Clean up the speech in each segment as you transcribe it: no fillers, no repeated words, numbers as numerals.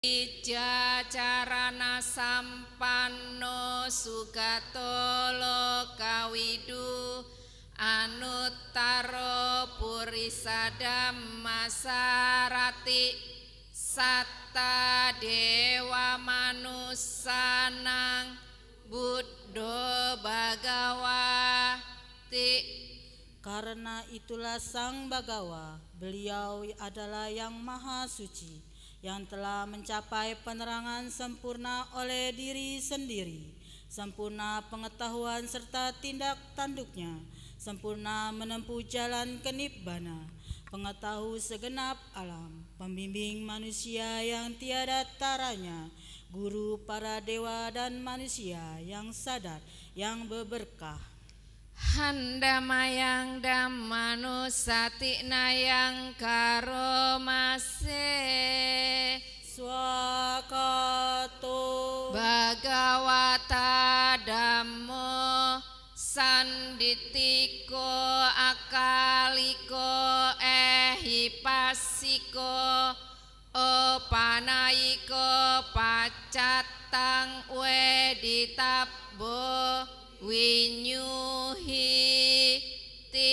Ija carana sampanno sugato lokawidu anuttaro purisa dhamma sarati satta dewa manusanang buddho bhagawati. Karena itulah Sang Bagawa, beliau adalah yang maha suci, yang telah mencapai penerangan sempurna oleh diri sendiri, sempurna pengetahuan serta tindak tanduknya, sempurna menempuh jalan kenibbana, pengetahu segenap alam, pembimbing manusia yang tiada taranya, guru para dewa dan manusia yang sadar, yang berberkah. Handamayang Dhammanusatinayang karomase Swakato Bhagawata Dhammo Sanditiko Akaliko Ehipasiko Opanayiko Pacatang Weditabo Winyuhi ti.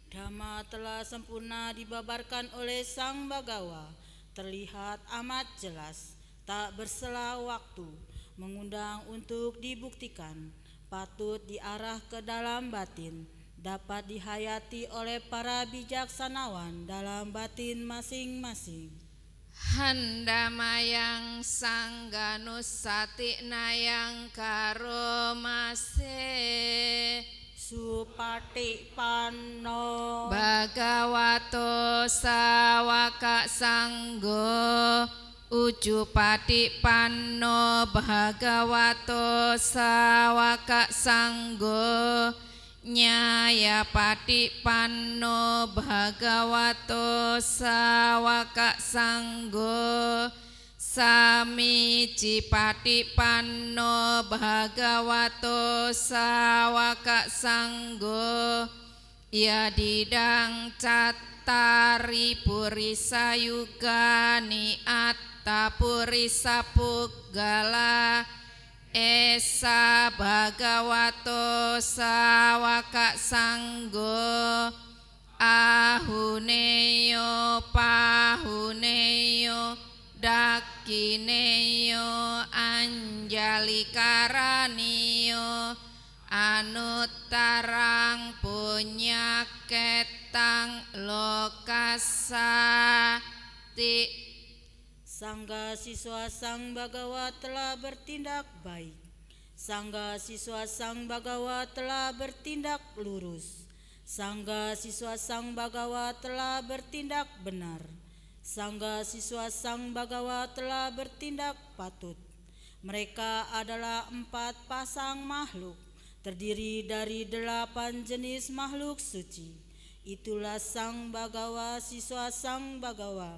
Dhamma telah sempurna dibabarkan oleh Sang Bagawa, terlihat amat jelas, tak bersela waktu, mengundang untuk dibuktikan, patut diarah ke dalam batin, dapat dihayati oleh para bijaksanawan dalam batin masing-masing. Handamayang Sangganusatinayang karomase Supatipanno Bhagavato Sawaka Sanggo Ujupatipanno Bhagavato Sawaka Sanggo Nyaya patipanno Bhagavato Sawaka Sanggo Samici patipanno Bhagavato Sawaka Sanggo Yadidang cattari purisa yugani atta purisa puggala Esa Bhagavato Sawaka Sanggo Ahuneyo Pahuneyo Dakineyo Anjalikaraniyo Anuttarang punyaketang lokasati. Sangga siswa Sang Bagawa telah bertindak baik. Sangga siswa Sang Bagawa telah bertindak lurus. Sangga siswa Sang Bagawa telah bertindak benar. Sangga siswa Sang Bagawa telah bertindak patut. Mereka adalah 4 pasang makhluk, terdiri dari 8 jenis makhluk suci. Itulah Sang Bagawa, siswa Sang Bagawa.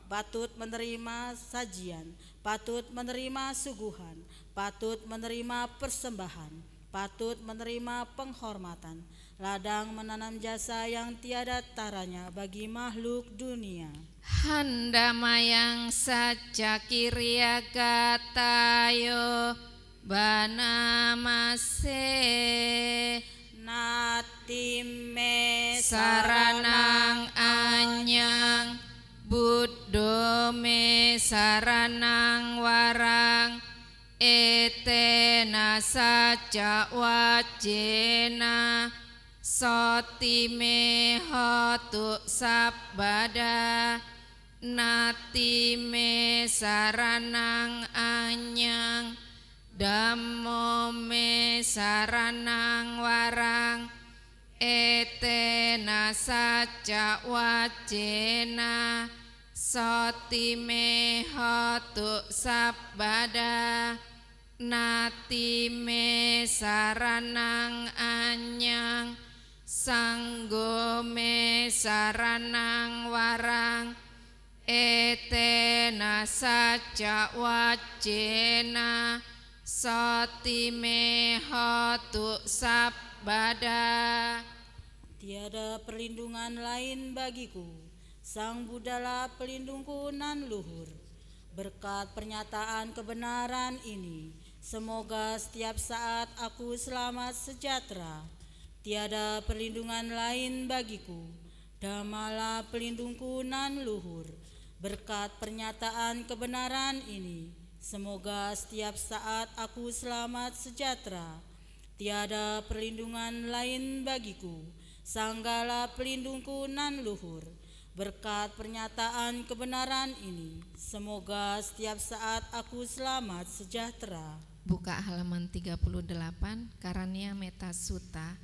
Patut menerima sajian, patut menerima suguhan, patut menerima persembahan, patut menerima penghormatan, ladang menanam jasa yang tiada taranya bagi makhluk dunia. Handamayang Sajjakirya Gatayo Banamase Natime Saranang Anyang Buddho me saranang warang etena saja wajena soti me hotu sabada nati me saranang anyang dhammo me saranang warang etena saja wajena soti me hotu sabada nati me saranang anyang sanggo me saranang warang etena saja wajena soti me hotu sabada. Tiada perlindungan lain bagiku, Sang Buddhalah pelindungku nan luhur. Berkat pernyataan kebenaran ini, semoga setiap saat aku selamat sejahtera. Tiada perlindungan lain bagiku, Dhammalah pelindungku nan luhur. Berkat pernyataan kebenaran ini, semoga setiap saat aku selamat sejahtera. Tiada perlindungan lain bagiku, Sanggalah pelindungku nan luhur. Berkat pernyataan kebenaran ini, semoga setiap saat aku selamat sejahtera. Buka halaman 38, Karania Metta Sutta.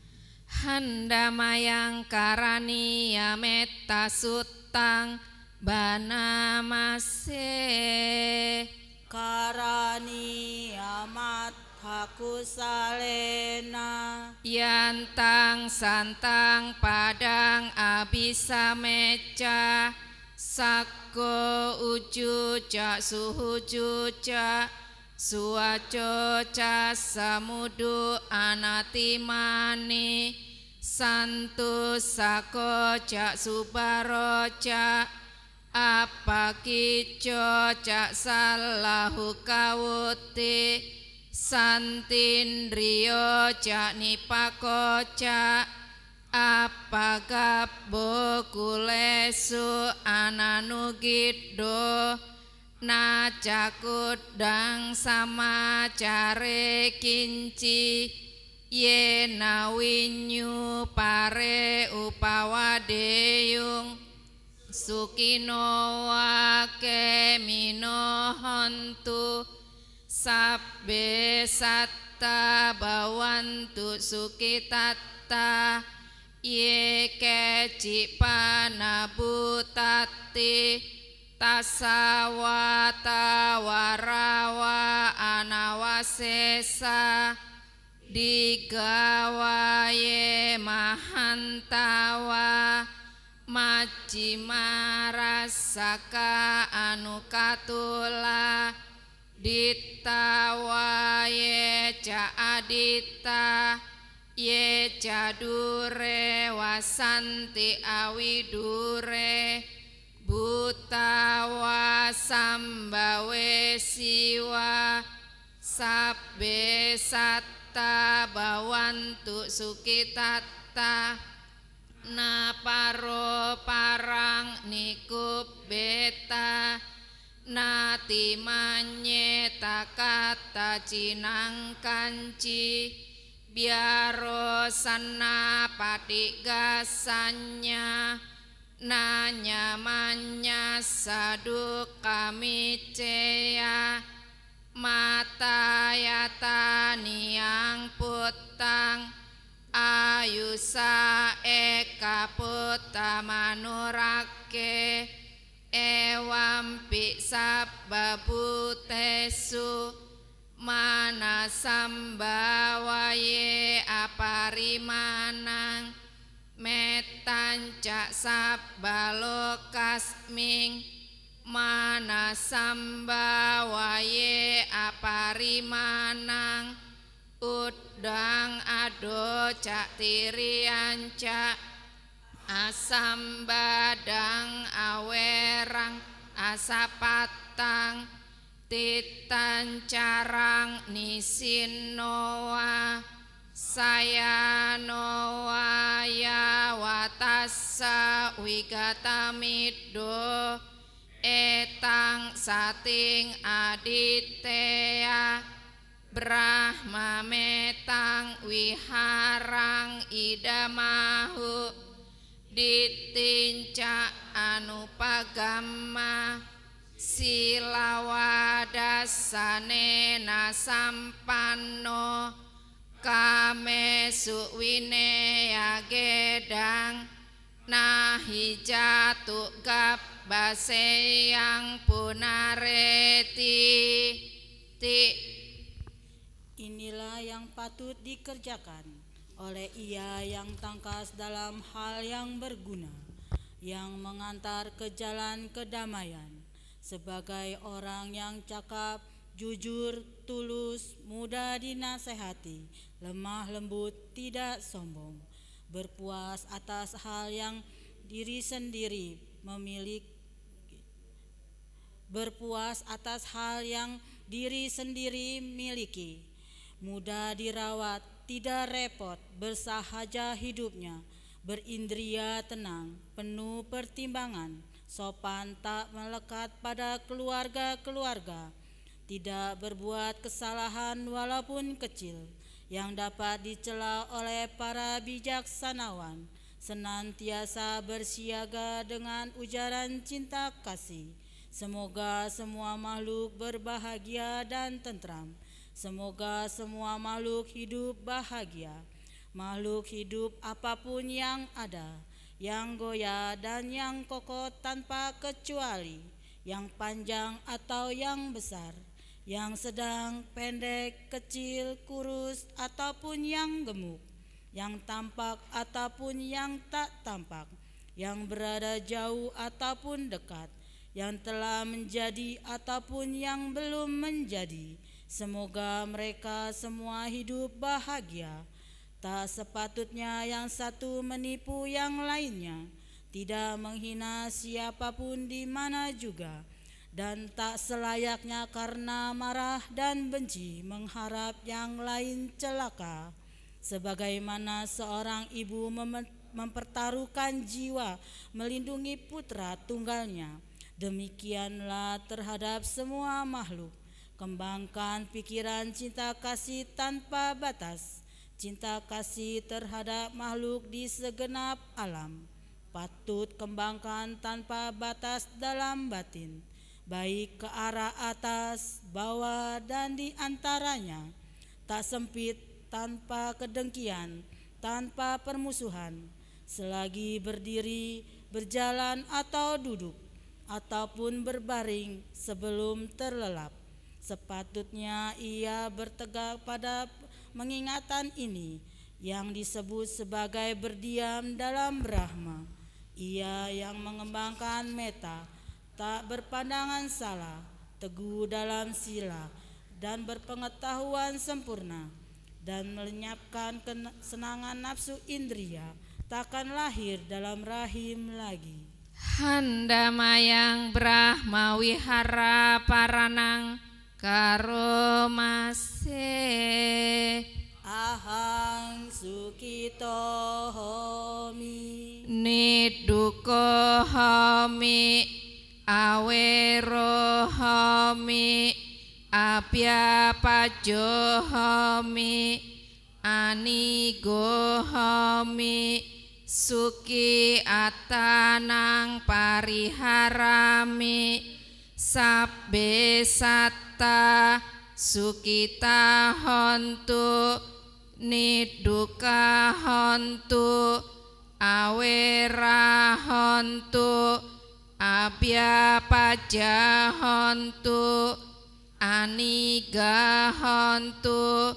Handamayang karania metta suttang banamase. Karania mathaku salena. Yantang santang padang abisa meca. Sakko ujuca suhujuca. Suwaco ca samudu anatimani. Santu sako ca subaro ca. Apakico ca salahu kawuti. Santindriyo ca nipako ca. Apagabbo kulesu ananugiddo. Nacakudang sama care kinci. Yena winyu pare upawadeyung. Sukino wake minohontu. Sabbe satta bawantu sukitatta. Ye kecipana butati. Tasawata warawa anawasesa. Digawaye mahantawa. Majimarasaka anukatula. Ditawaye ca adita. Ye cadure wasanti awidure. Butawa sambawe siwa. Sabbe satta bawantu sukitatta. Naparo parang nikup beta. Natimanye takata cinang kanci. Biaro sana patigasanya. Nanyamanya sadu kami ceya. Matayata niang putang. Ayusa eka putta manurake. Ewampi sabbabutesu. Manasambawaye aparimanang. Metanca sabbalokasming. Manasambawaye aparimanang. Udang ado cak tirianca. Asambadang awerang asapatang. Titan carang nisinoa. Sayanoa ya watassa wigatamiddo. Etang sating aditeya. Brahma metang wiharang idamahu. Ditinca anupagamma. Silawadassane nasampanno. Kame suwineya gedang. Nahi jatu gabbaseyang punareti. Inilah yang patut dikerjakan oleh ia yang tangkas dalam hal yang berguna, yang mengantar ke jalan kedamaian, sebagai orang yang cakap, jujur, tulus, mudah dinasehati, lemah lembut, tidak sombong, berpuas atas hal yang diri sendiri memiliki, berpuas atas hal yang diri sendiri miliki, mudah dirawat, tidak repot, bersahaja hidupnya, berindria tenang, penuh pertimbangan, sopan tak melekat pada keluarga-keluarga, tidak berbuat kesalahan walaupun kecil, yang dapat dicela oleh para bijaksanawan, senantiasa bersiaga dengan ujaran cinta kasih. Semoga semua makhluk berbahagia dan tentram. Semoga semua makhluk hidup bahagia. Makhluk hidup apapun yang ada, yang goyah dan yang kokoh tanpa kecuali, yang panjang atau yang besar, yang sedang, pendek, kecil, kurus, ataupun yang gemuk, yang tampak ataupun yang tak tampak, yang berada jauh ataupun dekat, yang telah menjadi ataupun yang belum menjadi. Semoga mereka semua hidup bahagia. Tak sepatutnya yang satu menipu yang lainnya, tidak menghina siapapun di mana juga, dan tak selayaknya karena marah dan benci mengharap yang lain celaka. Sebagaimana seorang ibu mempertaruhkan jiwa melindungi putra tunggalnya, demikianlah terhadap semua makhluk. Kembangkan pikiran cinta kasih tanpa batas, cinta kasih terhadap makhluk di segenap alam. Patut kembangkan tanpa batas dalam batin, baik ke arah atas, bawah, dan di antaranya. Tak sempit, tanpa kedengkian, tanpa permusuhan, selagi berdiri, berjalan atau duduk, ataupun berbaring sebelum terlelap. Sepatutnya ia bertegak pada pengingatan ini, yang disebut sebagai berdiam dalam Brahma. Ia yang mengembangkan meta, tak berpandangan salah, teguh dalam sila, dan berpengetahuan sempurna, dan melenyapkan kesenangan nafsu indria, takkan lahir dalam rahim lagi. Handamayang Brahma wihara paranang karomase. Ahang sukito homi, Niduko homi, awero homi, abhyapajo homi, anigo homi, suki atanang pariharami, sabbe satta sukita hontu, niduka hontu, awera hontu, abhyapaja hontu, aniga hontu,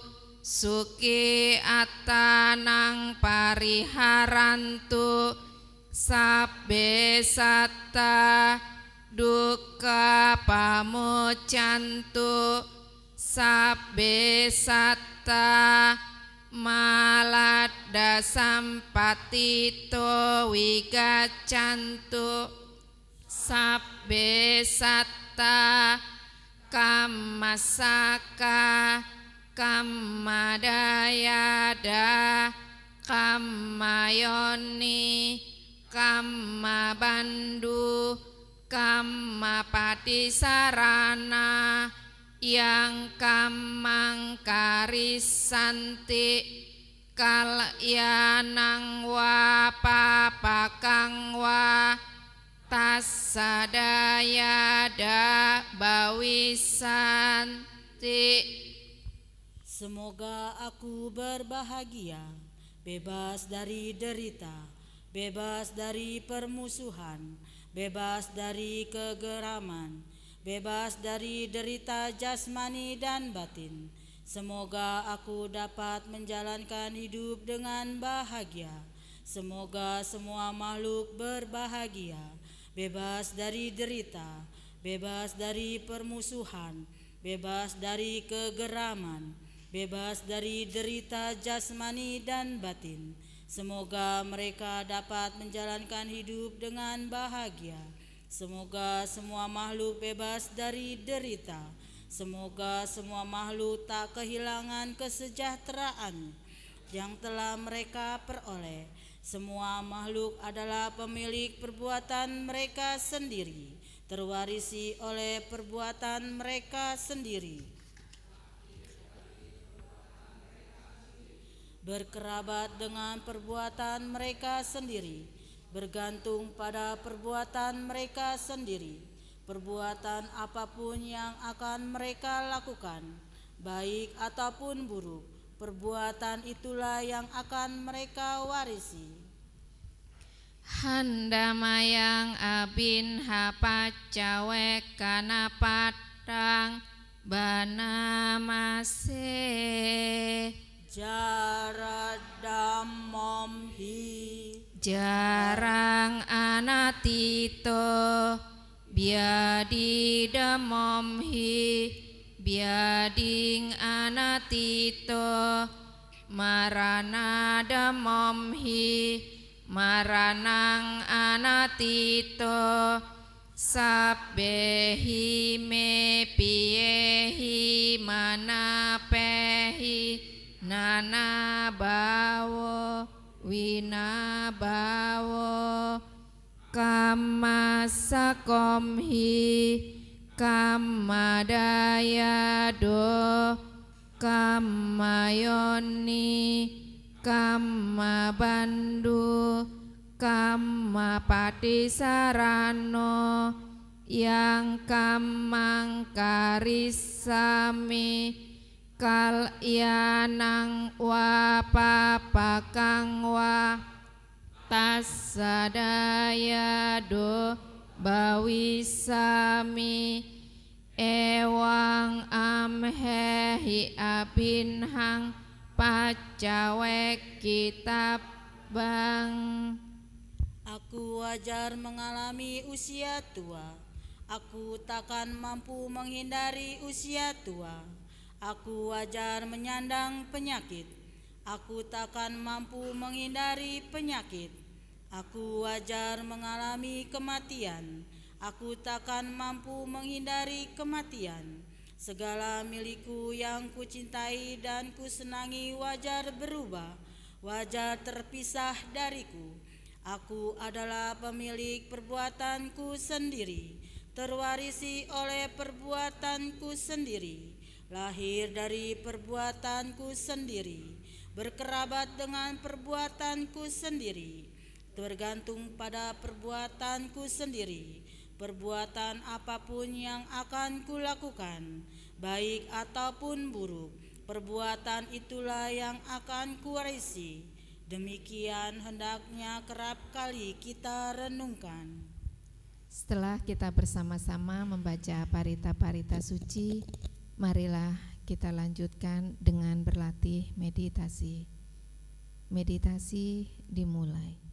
suki atanang pariharantu, sabbe satta dukkha pamuccantu, sabbe satta maladda sampatito wigaccantu, sabbe satta kammasaka kammadayada kammayoni kammabandu kammapatisarana yang kamang karisanti kalyanang wa papakang wa tasadayada bawisanti. Semoga aku berbahagia, bebas dari derita, bebas dari permusuhan, bebas dari kegeraman, bebas dari derita jasmani dan batin. Semoga aku dapat menjalankan hidup dengan bahagia. Semoga semua makhluk berbahagia, bebas dari derita, bebas dari permusuhan, bebas dari kegeraman, bebas dari derita jasmani dan batin. Semoga mereka dapat menjalankan hidup dengan bahagia. Semoga semua makhluk bebas dari derita. Semoga semua makhluk tak kehilangan kesejahteraan yang telah mereka peroleh. Semua makhluk adalah pemilik perbuatan mereka sendiri, terwarisi oleh perbuatan mereka sendiri, berkerabat dengan perbuatan mereka sendiri, bergantung pada perbuatan mereka sendiri. Perbuatan apapun yang akan mereka lakukan, baik ataupun buruk, perbuatan itulah yang akan mereka warisi. Handamayang abin hapacawek kana padang banamase Jaradam momhi jarang anatito biadi damomhi biading anatito marana damomhi maranang anatito sabbehi me piyehi manapehi nana bawo wina bawo kamasakomhi kamadayado kamayoni kamabandu kamapatisarano yang kamangkarisami kalyanang wapapakang wa tasadayado bawisami ewang amhehi abinhang pacawek kitab bang. Aku wajar mengalami usia tua. Aku takkan mampu menghindari usia tua. Aku wajar menyandang penyakit. Aku takkan mampu menghindari penyakit. Aku wajar mengalami kematian. Aku takkan mampu menghindari kematian. Segala milikku yang kucintai dan kusenangi wajar berubah, wajar terpisah dariku. Aku adalah pemilik perbuatanku sendiri, terwarisi oleh perbuatanku sendiri, lahir dari perbuatanku sendiri, berkerabat dengan perbuatanku sendiri, tergantung pada perbuatanku sendiri. Perbuatan apapun yang akan kulakukan, baik ataupun buruk, perbuatan itulah yang akan kuwarisi. Demikian hendaknya kerap kali kita renungkan. Setelah kita bersama-sama membaca parita-parita suci, marilah kita lanjutkan dengan berlatih meditasi. Meditasi dimulai.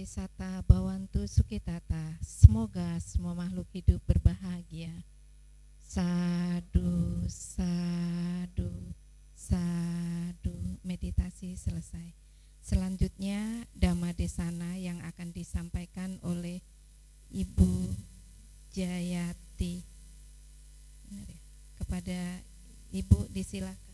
Sate Sata Bawantu Sukitata. Semoga semua makhluk hidup berbahagia. Sadu, sadu, sadu. Meditasi selesai. Selanjutnya Dhamma Desana yang akan disampaikan oleh Ibu Jayati. Benar ya? Kepada Ibu disilakan.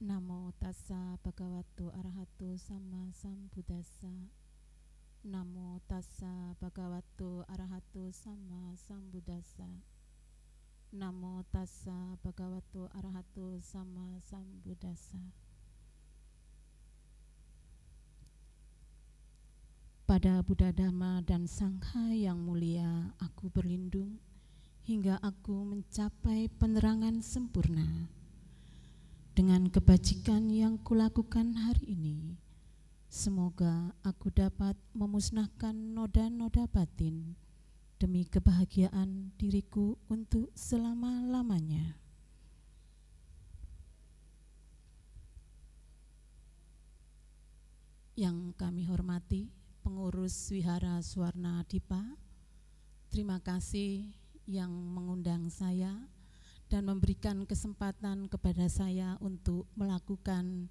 Namo tassa bhagavato arahato sama sambuddhassa. Namo tassa bhagavato arahato sama sambuddhassa. Namo tassa bhagavato arahato sama sambuddhassa. Pada Buddha Dhamma dan Sangha yang mulia, aku berlindung hingga aku mencapai penerangan sempurna. Dengan kebajikan yang kulakukan hari ini, semoga aku dapat memusnahkan noda-noda batin demi kebahagiaan diriku untuk selama-lamanya. Yang kami hormati pengurus Wihara Swarna Dipa, terima kasih yang mengundang saya dan memberikan kesempatan kepada saya untuk melakukan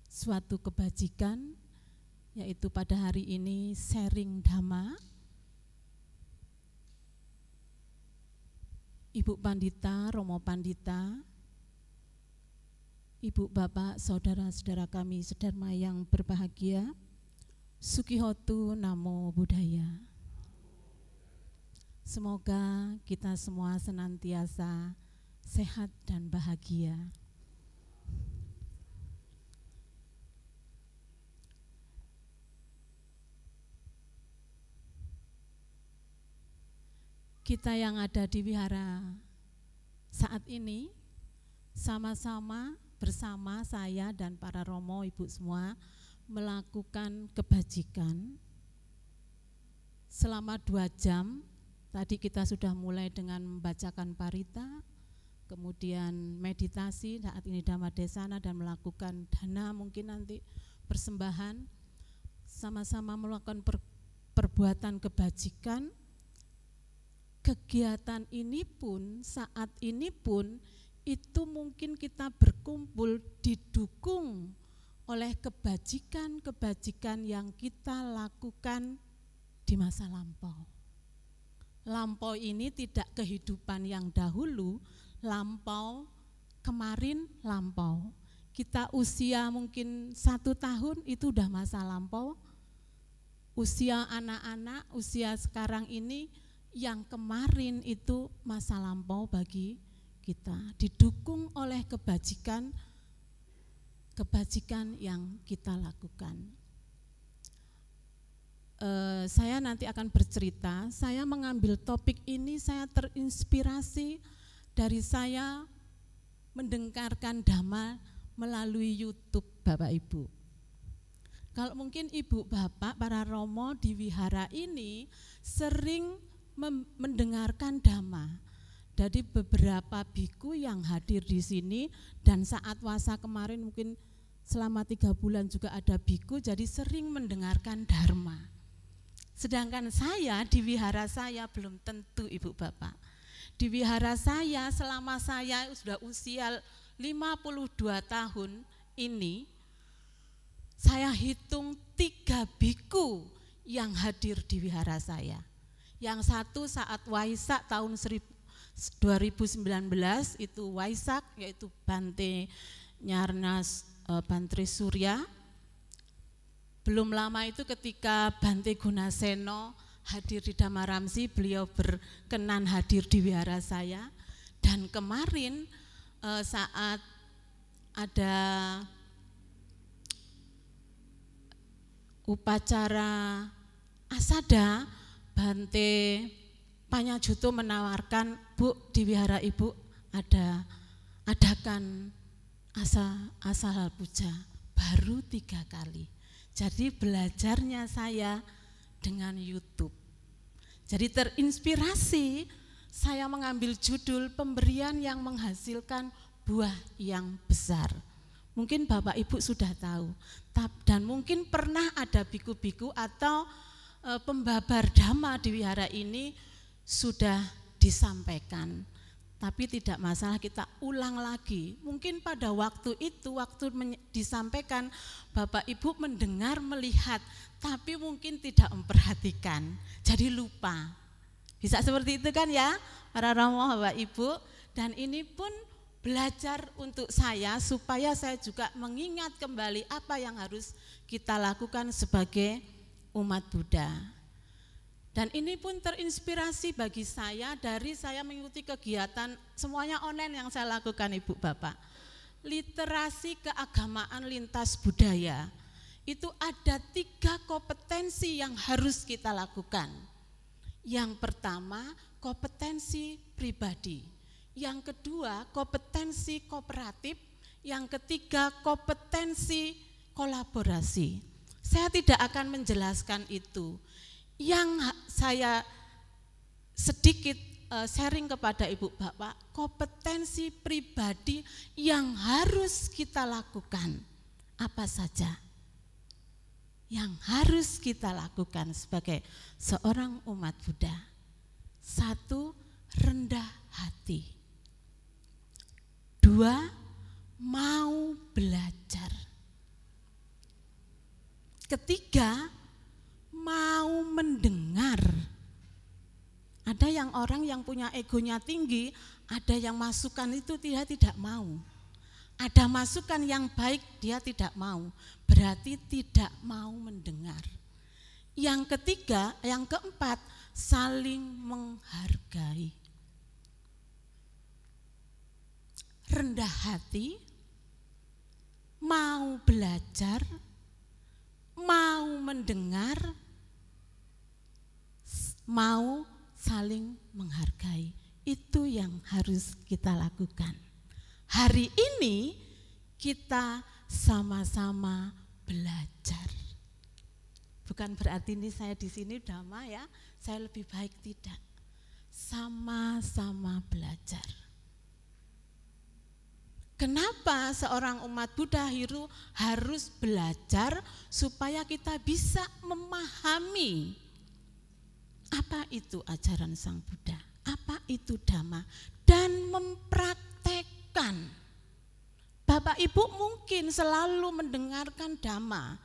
suatu kebajikan, yaitu pada hari ini sharing Dhamma. Ibu Pandita, Romo Pandita, Ibu Bapak, saudara-saudara kami sedharma yang berbahagia, Sukihotu Namo Buddhaya. Semoga kita semua senantiasa sehat dan bahagia. Kita yang ada di wihara saat ini sama-sama bersama saya dan para romo, ibu semua melakukan kebajikan selama 2 jam. Tadi kita sudah mulai dengan membacakan parita, kemudian meditasi, saat ini Dhamma Desana, dan melakukan dana, mungkin nanti persembahan, sama-sama melakukan perbuatan kebajikan. Kegiatan ini pun, saat ini pun, itu mungkin kita berkumpul didukung oleh kebajikan-kebajikan yang kita lakukan di masa lampau. Lampau ini tidak kehidupan yang dahulu, lampau, kemarin lampau. Kita usia mungkin 1 tahun itu udah masa lampau. Usia anak-anak, usia sekarang ini yang kemarin itu masa lampau bagi kita. Didukung oleh kebajikan yang kita lakukan. Saya nanti akan bercerita, saya mengambil topik ini, saya terinspirasi dari saya mendengarkan Dhamma melalui YouTube Bapak Ibu. Kalau mungkin Ibu Bapak, para romo di wihara ini sering mendengarkan dhamma. Dari beberapa biku yang hadir di sini dan saat wasa kemarin mungkin selama 3 bulan juga ada biku, jadi sering mendengarkan dharma. Sedangkan saya di wihara saya belum tentu Ibu Bapak. Di wihara saya selama saya sudah usia 52 tahun ini, saya hitung 3 biku yang hadir di wihara saya. Yang satu saat Waisak tahun 2019 itu Waisak, yaitu Bante Nyarnas Bantri Surya. Belum lama itu ketika Bante Gunaseno hadir di Dhammaramsi, beliau berkenan hadir di wihara saya. Dan kemarin saat ada upacara asada, Bante Panyajuto menawarkan, Bu, di wihara Ibu adakan asal puja baru 3 kali. Jadi belajarnya saya dengan YouTube. Jadi terinspirasi, saya mengambil judul pemberian yang menghasilkan buah yang besar. Mungkin Bapak Ibu sudah tahu, dan mungkin pernah ada biku-biku atau pembabar dhamma di wihara ini sudah disampaikan. Tapi tidak masalah, kita ulang lagi. Mungkin pada waktu itu, waktu disampaikan, Bapak Ibu mendengar, melihat, tapi mungkin tidak memperhatikan, jadi lupa. Bisa seperti itu kan ya, para romo Bapak Ibu. Dan ini pun belajar untuk saya, supaya saya juga mengingat kembali apa yang harus kita lakukan sebagai umat Buddha. Dan ini pun terinspirasi bagi saya dari saya mengikuti kegiatan semuanya online yang saya lakukan Ibu Bapak. Literasi keagamaan lintas budaya. Itu ada 3 kompetensi yang harus kita lakukan. Yang pertama, kompetensi pribadi. Yang kedua, kompetensi kooperatif. Yang ketiga, kompetensi kolaborasi. Saya tidak akan menjelaskan itu. Yang saya sedikit sharing kepada Ibu Bapak, kompetensi pribadi yang harus kita lakukan. Apa saja yang harus kita lakukan sebagai seorang umat Buddha? 1, rendah hati. 2, mau belajar. 3, mau mendengar. Ada yang orang yang punya egonya tinggi, ada yang masukan itu dia tidak mau. Ada masukan yang baik dia tidak mau, berarti tidak mau mendengar. Yang ketiga, yang keempat, saling menghargai. Rendah hati, mau belajar, mau mendengar, mau saling menghargai. Itu yang harus kita lakukan. Hari ini kita sama-sama belajar. Bukan berarti ini saya di sini dhamma ya, saya lebih baik, tidak. Sama-sama belajar. Kenapa seorang umat Buddha harus belajar supaya kita bisa memahami apa itu ajaran Sang Buddha, apa itu dhamma, dan mempraktekkan. Bapak Ibu mungkin selalu mendengarkan dhamma,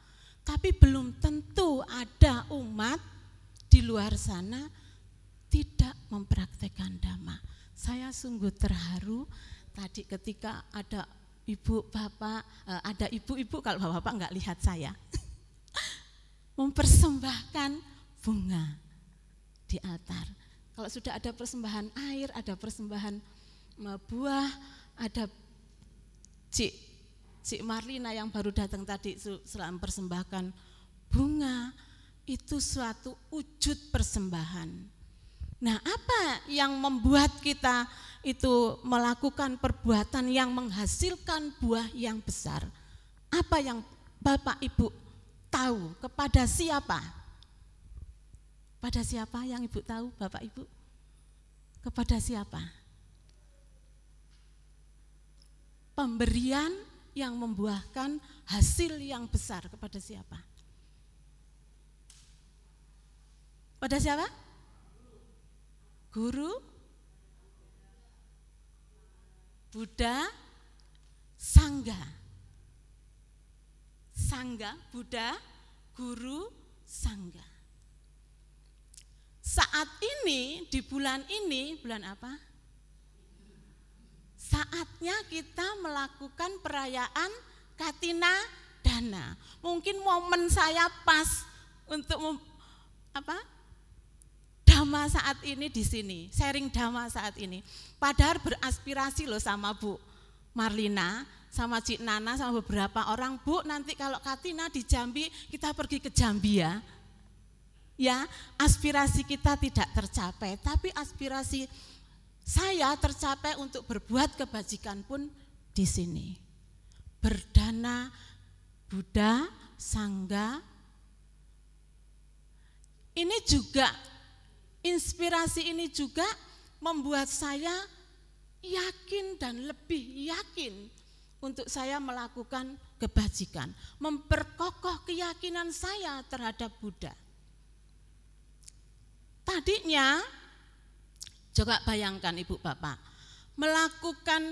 tapi belum tentu ada umat di luar sana tidak mempraktekkan dhamma. Saya sungguh terharu tadi ketika ada ibu bapak, ada ibu-ibu, kalau bapak enggak lihat saya, mempersembahkan bunga di altar. Kalau sudah ada persembahan air, ada persembahan buah, ada Cik Marlina yang baru datang tadi selalu mempersembahkan bunga, itu suatu wujud persembahan. Nah, apa yang membuat kita itu melakukan perbuatan yang menghasilkan buah yang besar? Apa yang Bapak Ibu tahu? Kepada siapa? Kepada siapa yang Ibu tahu, Bapak Ibu? Kepada siapa? Pemberian yang membuahkan hasil yang besar kepada siapa? Pada siapa? Guru, Buddha, Sangga. Sangga, Buddha, Guru, Sangga. Saat ini, di bulan ini, bulan apa? Saatnya kita melakukan perayaan Katina Dana. Mungkin momen saya pas untuk dhamma saat ini di sini, sharing dhamma saat ini. Padahal beraspirasi loh sama Bu Marlina, sama Cik Nana, sama beberapa orang, Bu nanti kalau Katina di Jambi kita pergi ke Jambi ya. Ya, aspirasi kita tidak tercapai, tapi aspirasi saya tercapai untuk berbuat kebajikan pun di sini. Berdana Buddha, Sangga. Ini juga, inspirasi ini juga membuat saya yakin dan lebih yakin untuk saya melakukan kebajikan, memperkokoh keyakinan saya terhadap Buddha. Tadinya, coba bayangkan Ibu Bapak, melakukan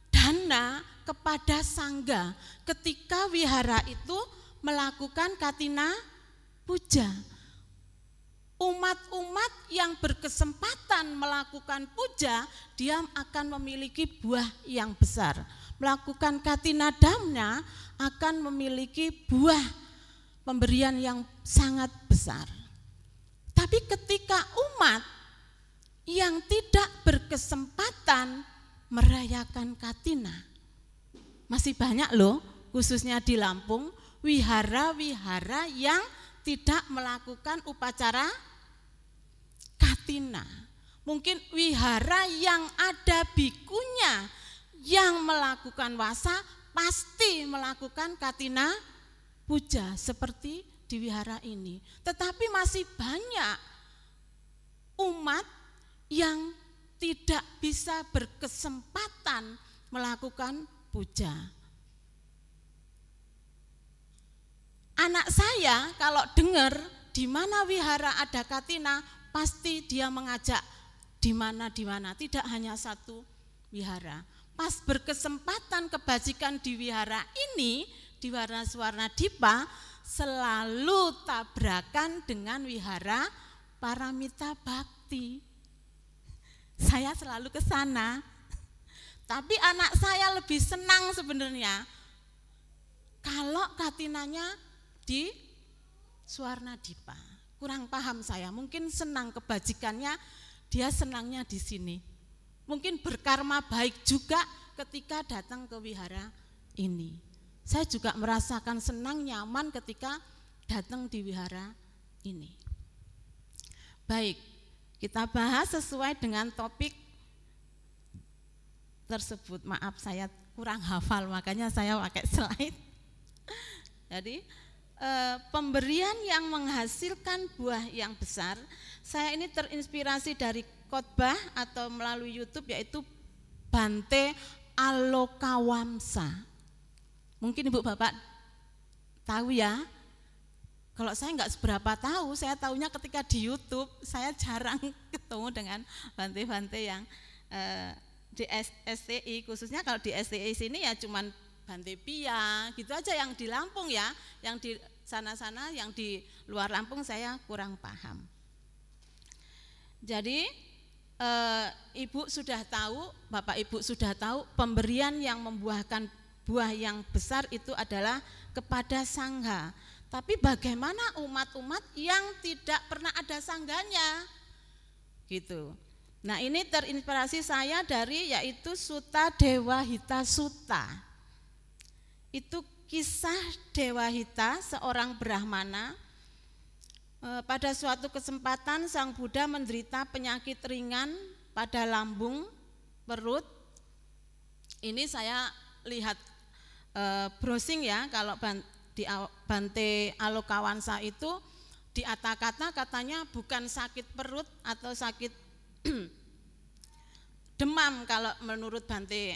dana kepada Sangga ketika wihara itu melakukan Katina Puja. Umat-umat yang berkesempatan melakukan puja, dia akan memiliki buah yang besar. Melakukan Katina Dhamma akan memiliki buah pemberian yang sangat besar. Tapi ketika umat yang tidak berkesempatan merayakan Katina, masih banyak loh, khususnya di Lampung, wihara-wihara yang tidak melakukan upacara Katina. Mungkin wihara yang ada bikunya yang melakukan wasa pasti melakukan Katina Puja seperti di wihara ini. Tetapi masih banyak umat yang tidak bisa berkesempatan melakukan puja. Anak saya kalau dengar di mana wihara ada Katina, pasti dia mengajak di mana, tidak hanya satu wihara. Pas berkesempatan kebajikan di wihara ini, di wihara Suwarnadipa, selalu tabrakan dengan wihara Paramita Bhakti. Saya selalu ke sana. Tapi anak saya lebih senang sebenarnya kalau Katinanya di Suwarnadipa. Kurang paham saya, mungkin senang kebajikannya, dia senangnya di sini. Mungkin berkarma baik juga ketika datang ke wihara ini. Saya juga merasakan senang, nyaman ketika datang di wihara ini. Baik, kita bahas sesuai dengan topik tersebut. Maaf, saya kurang hafal, makanya saya pakai slide. Jadi, pemberian yang menghasilkan buah yang besar, saya ini terinspirasi dari khotbah atau melalui YouTube, yaitu Bante Alokawamsa. Mungkin Ibu Bapak tahu ya. Kalau saya enggak seberapa tahu, saya tahunya ketika di YouTube. Saya jarang ketemu dengan Bante-Bante yang di STI, khususnya kalau di STI sini ya cuman Bante Pia, gitu aja yang di Lampung ya. Yang di sana-sana, yang di luar Lampung saya kurang paham. Jadi Ibu sudah tahu, Bapak Ibu sudah tahu, pemberian yang membuahkan buah yang besar itu adalah kepada Sangha. Tapi bagaimana umat-umat yang tidak pernah ada sangganya? Gitu. Nah, ini terinspirasi saya dari yaitu Sutta Dewahita Sutta. Itu kisah Dewahita, seorang Brahmana. Pada suatu kesempatan Sang Buddha menderita penyakit ringan pada lambung, perut. Ini saya lihat browsing ya, kalau di Bante Alokawamsa itu di kata-kata katanya bukan sakit perut atau sakit demam kalau menurut Bante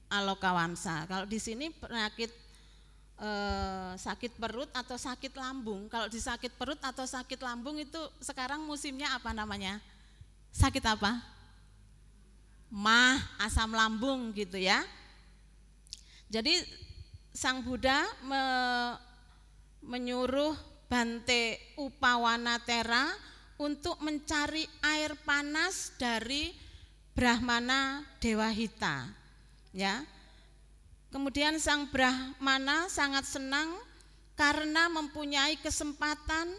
Alokawamsa. Kalau di sini penyakit sakit perut atau sakit lambung. Kalau di sakit perut atau sakit lambung itu sekarang musimnya apa namanya? Sakit apa? Mah, asam lambung gitu ya. Jadi Sang Buddha menyuruh Bante Upawanatera untuk mencari air panas dari Brahmana Dewahita, ya. Kemudian sang Brahmana sangat senang karena mempunyai kesempatan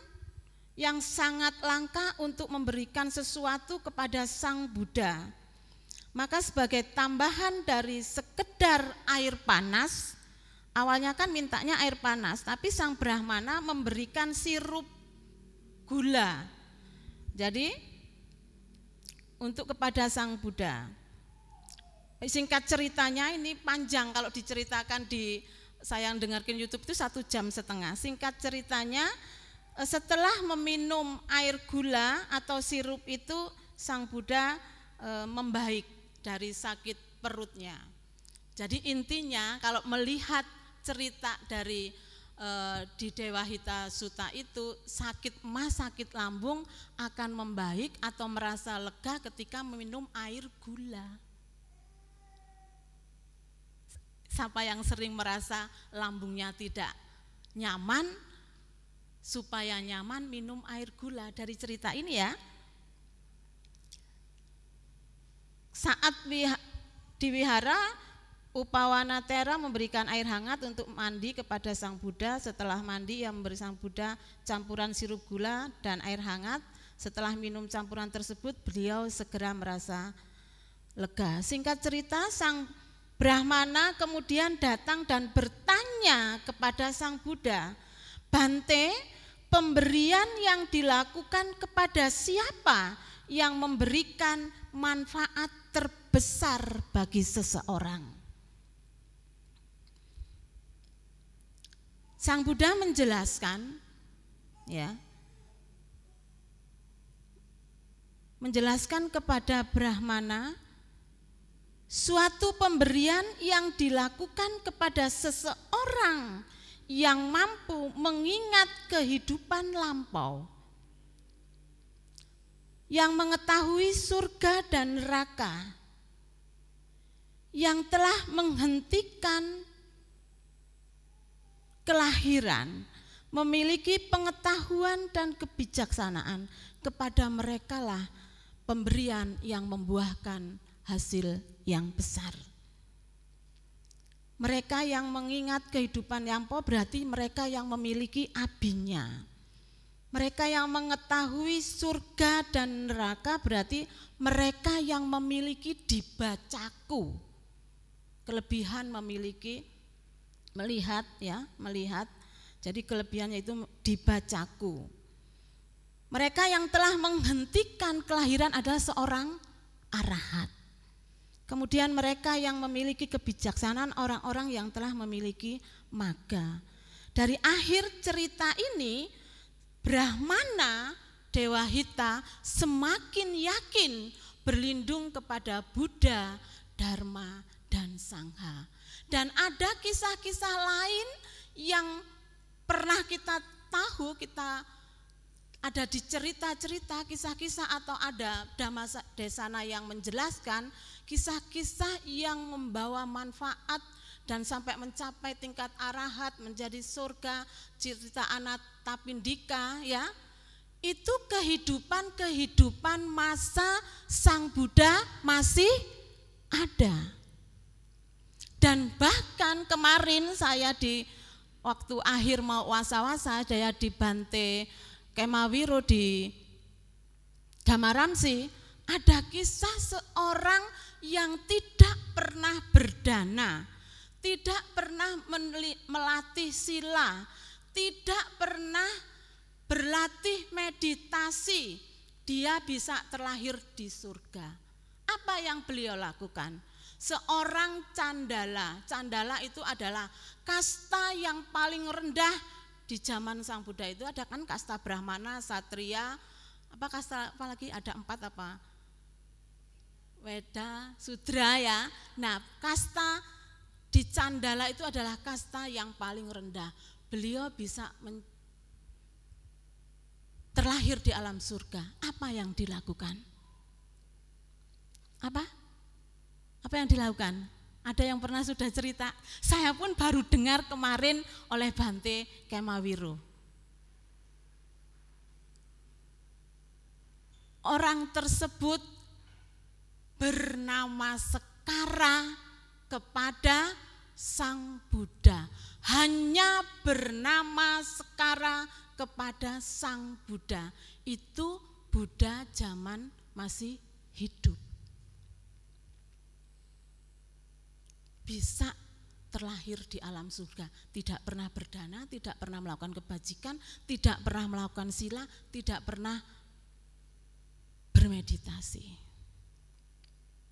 yang sangat langka untuk memberikan sesuatu kepada Sang Buddha. Maka sebagai tambahan dari sekedar air panas, awalnya kan mintanya air panas, tapi sang Brahmana memberikan sirup gula. Jadi untuk kepada Sang Buddha. Singkat ceritanya ini panjang, kalau diceritakan saya yang dengarkan YouTube itu 1,5 jam. Singkat ceritanya, setelah meminum air gula atau sirup itu, Sang Buddha membaik dari sakit perutnya. Jadi intinya kalau melihat cerita dari di Dewahita Sutta itu, sakit mah, sakit lambung akan membaik atau merasa lega ketika meminum air gula. Siapa yang sering merasa lambungnya tidak nyaman, supaya nyaman minum air gula. Dari cerita ini ya, saat di wihara, Upawanatera memberikan air hangat untuk mandi kepada Sang Buddha. Setelah mandi, ia memberi Sang Buddha campuran sirup gula dan air hangat. Setelah minum campuran tersebut, beliau segera merasa lega. Singkat cerita, Sang Brahmana kemudian datang dan bertanya kepada Sang Buddha, "Bante, pemberian yang dilakukan kepada siapa yang memberikan manfaat terbesar bagi seseorang?" Sang Buddha menjelaskan, ya, menjelaskan kepada Brahmana, suatu pemberian yang dilakukan kepada seseorang yang mampu mengingat kehidupan lampau, yang mengetahui surga dan neraka, yang telah menghentikan kelahiran, memiliki pengetahuan dan kebijaksanaan, kepada merekalah pemberian yang membuahkan hasil yang besar. Mereka yang mengingat kehidupan lampau berarti mereka yang memiliki abinya. Mereka yang mengetahui surga dan neraka berarti mereka yang memiliki dibacaku. Kelebihan memiliki melihat, ya, melihat. Jadi kelebihannya itu dibacaku. Mereka yang telah menghentikan kelahiran adalah seorang arahat. Kemudian mereka yang memiliki kebijaksanaan orang-orang yang telah memiliki magga. Dari akhir cerita ini, Brahmana Dewahita semakin yakin berlindung kepada Buddha, Dharma, dan Sangha. Dan ada kisah-kisah lain yang pernah kita tahu, kita ada di cerita-cerita, kisah-kisah atau ada Dhamma Desana yang menjelaskan kisah-kisah yang membawa manfaat dan sampai mencapai tingkat arahat, menjadi surga, cerita Anatapindika, ya. Itu kehidupan masa Sang Buddha masih ada. Dan bahkan kemarin saya di waktu akhir mau wasa-wasa, saya di Bante Kemawiro di Dhammaramsi, ada kisah seorang yang tidak pernah berdana, tidak pernah melatih sila, tidak pernah berlatih meditasi, dia bisa terlahir di surga. Apa yang beliau lakukan? Seorang candala, candala itu adalah kasta yang paling rendah di zaman Sang Buddha itu ada kan kasta Brahmana, Satria, apalagi ada 4 apa? Weda, Sudra ya. Nah, kasta di Candala itu adalah kasta yang paling rendah. Beliau bisa terlahir di alam surga. Apa yang dilakukan? Apa yang dilakukan? Ada yang pernah sudah cerita? Saya pun baru dengar kemarin oleh Bante Kemawiro. Orang tersebut bernama Sekara kepada Sang Buddha. Hanya bernama Sekara kepada Sang Buddha. Itu Buddha zaman masih hidup. Bisa terlahir di alam surga, tidak pernah berdana, tidak pernah melakukan kebajikan, tidak pernah melakukan sila, tidak pernah bermeditasi.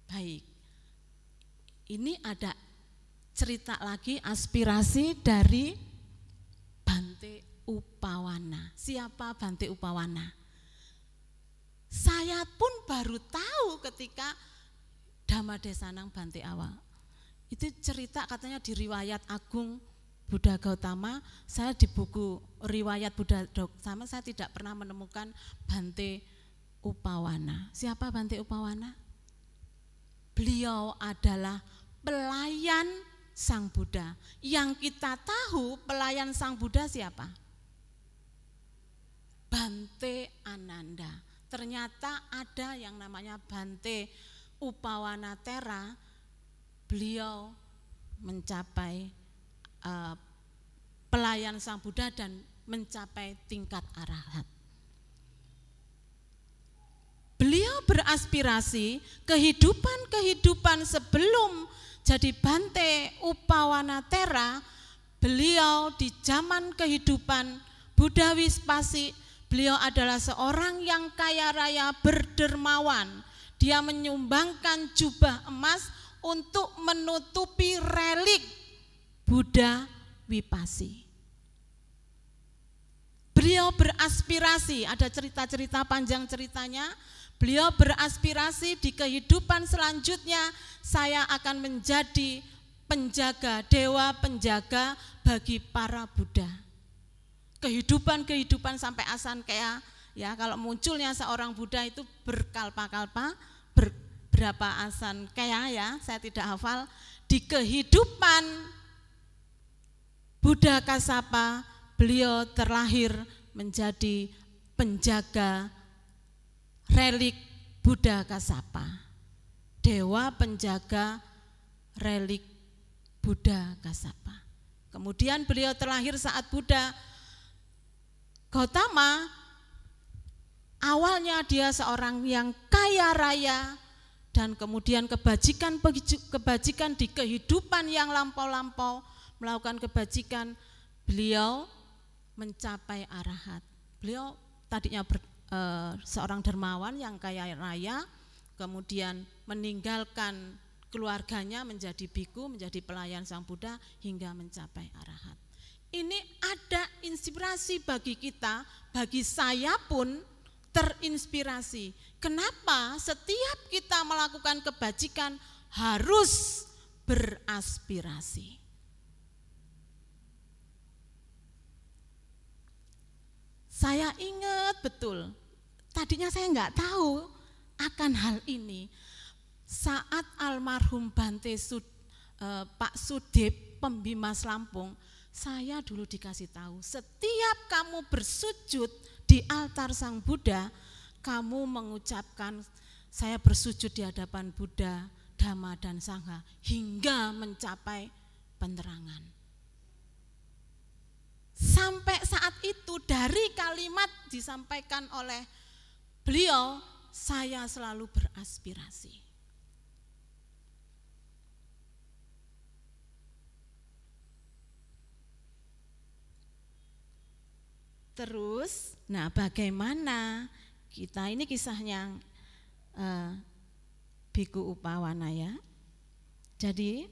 Baik, ini ada cerita lagi aspirasi dari Bante Upawana. Siapa Bante Upawana? Saya pun baru tahu ketika Dhammadesanang Bante Awal. Itu cerita katanya di riwayat Agung Buddha Gautama. Saya di buku riwayat Buddha Gautama saya tidak pernah menemukan Bante Upawana. Siapa Bante Upawana? Beliau adalah pelayan Sang Buddha. Yang kita tahu pelayan Sang Buddha siapa? Bante Ananda. Ternyata ada yang namanya Bante Upawana Tera. Beliau mencapai pelayan Sang Buddha dan mencapai tingkat arahat. Beliau beraspirasi kehidupan sebelum jadi Bante Upawana Tera. Beliau di zaman kehidupan Buddha Wispasi, beliau adalah seorang yang kaya raya berdermawan. Dia menyumbangkan jubah emas untuk menutupi relik Buddha Wipasi. Beliau beraspirasi, ada cerita-cerita panjang ceritanya. Beliau beraspirasi di kehidupan selanjutnya saya akan menjadi penjaga, dewa penjaga bagi para Buddha. Kehidupan sampai asankaya, ya kalau munculnya seorang Buddha itu berkalpa-kalpa, berapa asankaya ya, saya tidak hafal. Di kehidupan Buddha Kasapa, beliau terlahir menjadi penjaga relik Buddha Kasapa, dewa penjaga relik Buddha Kasapa. Kemudian beliau terlahir saat Buddha Gautama. Awalnya dia seorang yang kaya raya dan kemudian kebajikan di kehidupan yang lampau-lampau, melakukan kebajikan, beliau mencapai arahat. Beliau tadinya seorang dermawan yang kaya raya, kemudian meninggalkan keluarganya menjadi biku, menjadi pelayan Sang Buddha hingga mencapai arahat. Ini ada inspirasi bagi kita, bagi saya pun terinspirasi. Kenapa setiap kita melakukan kebajikan harus beraspirasi? Saya ingat betul, tadinya saya nggak tahu akan hal ini. Saat almarhum Bante Pak Sudip, Pembimas Lampung, saya dulu dikasih tahu, setiap kamu bersujud di altar Sang Buddha, kamu mengucapkan saya bersujud di hadapan Buddha, Dhamma dan Sangha hingga mencapai penerangan. Sampai saat itu dari kalimat disampaikan oleh beliau, saya selalu beraspirasi. Terus, nah bagaimana kita, ini kisahnya Biku Upawana ya. Jadi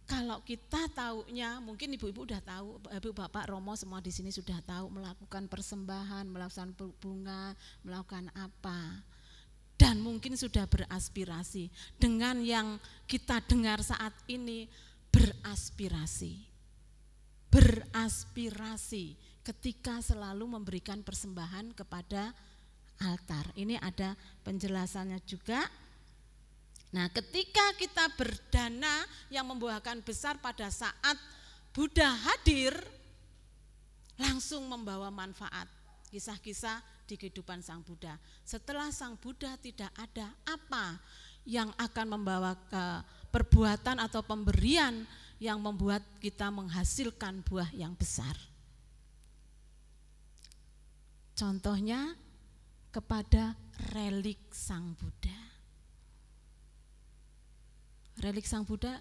Kalau kita taunya, mungkin ibu-ibu udah tahu, ibu bapak Romo semua di sini sudah tahu melakukan persembahan, melakukan bunga, melakukan apa. Dan mungkin sudah beraspirasi dengan yang kita dengar saat ini, beraspirasi ketika selalu memberikan persembahan kepada altar. Ini ada penjelasannya juga. Nah, ketika kita berdana yang membuahkan besar pada saat Buddha hadir, langsung membawa manfaat. Kisah-kisah di kehidupan Sang Buddha. Setelah Sang Buddha tidak ada, apa yang akan membawa ke perbuatan atau pemberian yang membuat kita menghasilkan buah yang besar? Contohnya kepada relik Sang Buddha. Relik Sang Buddha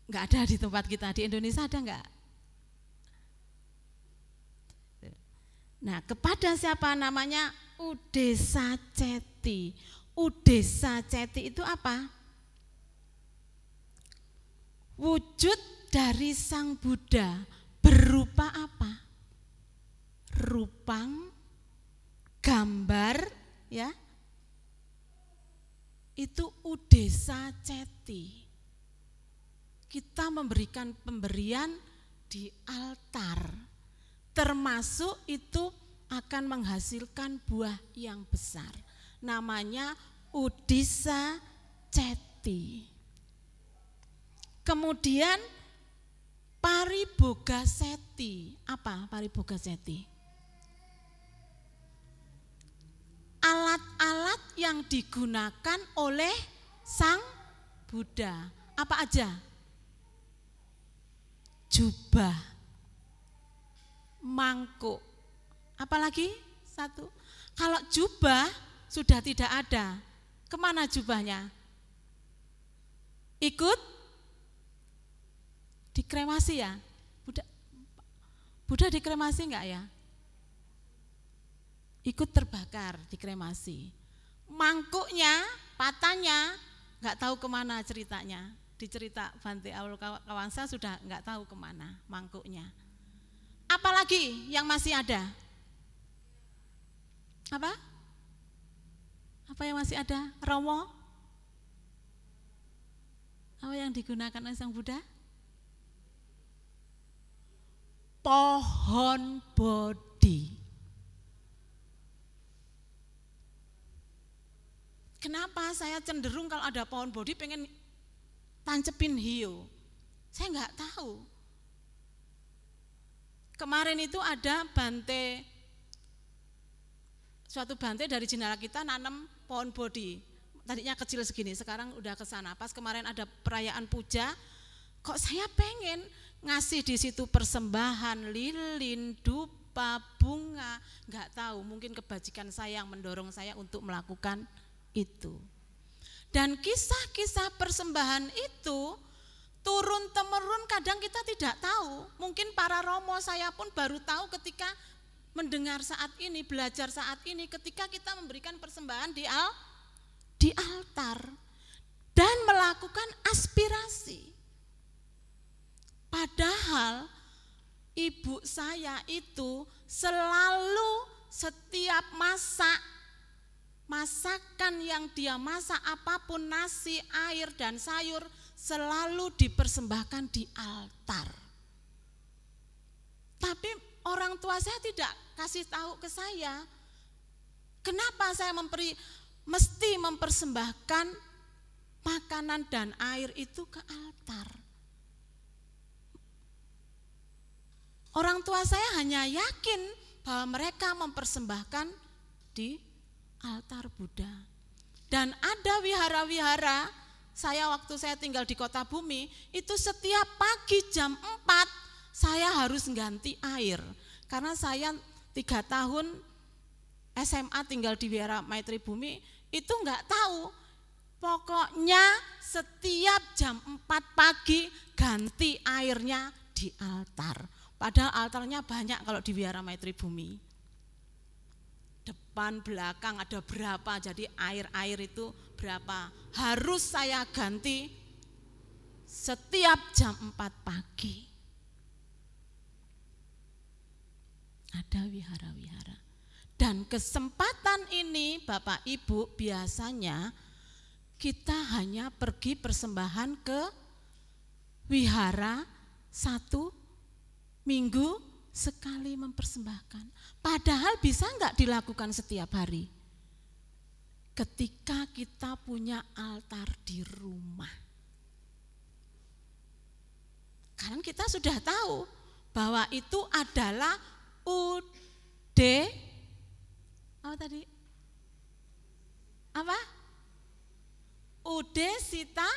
enggak ada di tempat kita, di Indonesia ada enggak? Nah, kepada siapa namanya? Udesa Ceti. Udesa Ceti itu apa? Wujud dari Sang Buddha berupa apa? Rupang, gambar, ya. Itu Udesa Ceti. Kita memberikan pemberian di altar, termasuk itu akan menghasilkan buah yang besar. Namanya Udesa Ceti. Kemudian Paribogaseti. Apa Paribogaseti? Alat-alat yang digunakan oleh Sang Buddha. Apa aja? Jubah, mangkuk. Apalagi satu? Kalau jubah sudah tidak ada, kemana jubahnya? Ikut dikremasi ya? Buddha dikremasi enggak ya? Ikut terbakar, dikremasi. Mangkuknya, patahnya, enggak tahu kemana ceritanya. Di cerita Bhante Awolowamsa sudah enggak tahu kemana mangkuknya. Apalagi yang masih ada? Apa? Apa yang masih ada? Romo? Apa yang digunakan oleh Sang Buddha? Pohon bodhi. Kenapa saya cenderung kalau ada pohon bodhi pengen tancepin hiu? Saya enggak tahu. Kemarin itu ada Bhante, suatu Bhante dari Jinala kita nanam pohon bodhi. Tadinya kecil segini, sekarang udah ke sana. Pas kemarin ada perayaan puja, kok saya pengen ngasih di situ persembahan lilin, dupa, bunga. Enggak tahu, mungkin kebajikan saya yang mendorong saya untuk melakukan itu. Dan kisah-kisah persembahan itu turun-temurun kadang kita tidak tahu. Mungkin para romo, saya pun baru tahu ketika mendengar saat ini, belajar saat ini, ketika kita memberikan persembahan di altar dan melakukan aspirasi. Padahal ibu saya itu selalu setiap masakan yang dia masak, apapun nasi, air, dan sayur selalu dipersembahkan di altar. Tapi orang tua saya tidak kasih tahu ke saya, kenapa saya mesti mempersembahkan makanan dan air itu ke altar. Orang tua saya hanya yakin bahwa mereka mempersembahkan di altar Buddha. Dan ada wihara-wihara, waktu saya tinggal di Kota Bumi, itu setiap pagi jam 4 saya harus ganti air. Karena saya 3 tahun SMA tinggal di Wihara Maitri Bumi, itu enggak tahu. Pokoknya setiap jam 4 pagi ganti airnya di altar. Padahal altarnya banyak kalau di Wihara Maitri Bumi. depan, belakang ada berapa, jadi air itu berapa. Harus saya ganti setiap jam 4 pagi. Ada wihara-wihara. Dan kesempatan ini Bapak Ibu biasanya kita hanya pergi persembahan ke wihara 1 minggu sekali mempersembahkan. Padahal bisa enggak dilakukan setiap hari? Ketika kita punya altar di rumah. Karena kita sudah tahu bahwa itu adalah UD apa tadi? Apa? Udesita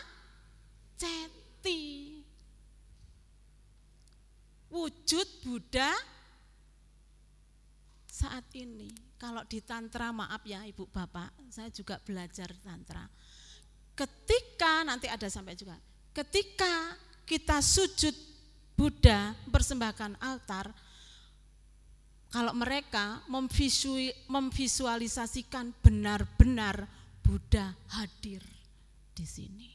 Ceti. Wujud Buddha saat ini. Kalau di Tantra, maaf ya Ibu Bapak, saya juga belajar Tantra. Ketika, nanti ada sampai juga, ketika kita sujud Buddha, mempersembahkan altar, kalau mereka memvisualisasikan benar-benar Buddha hadir di sini.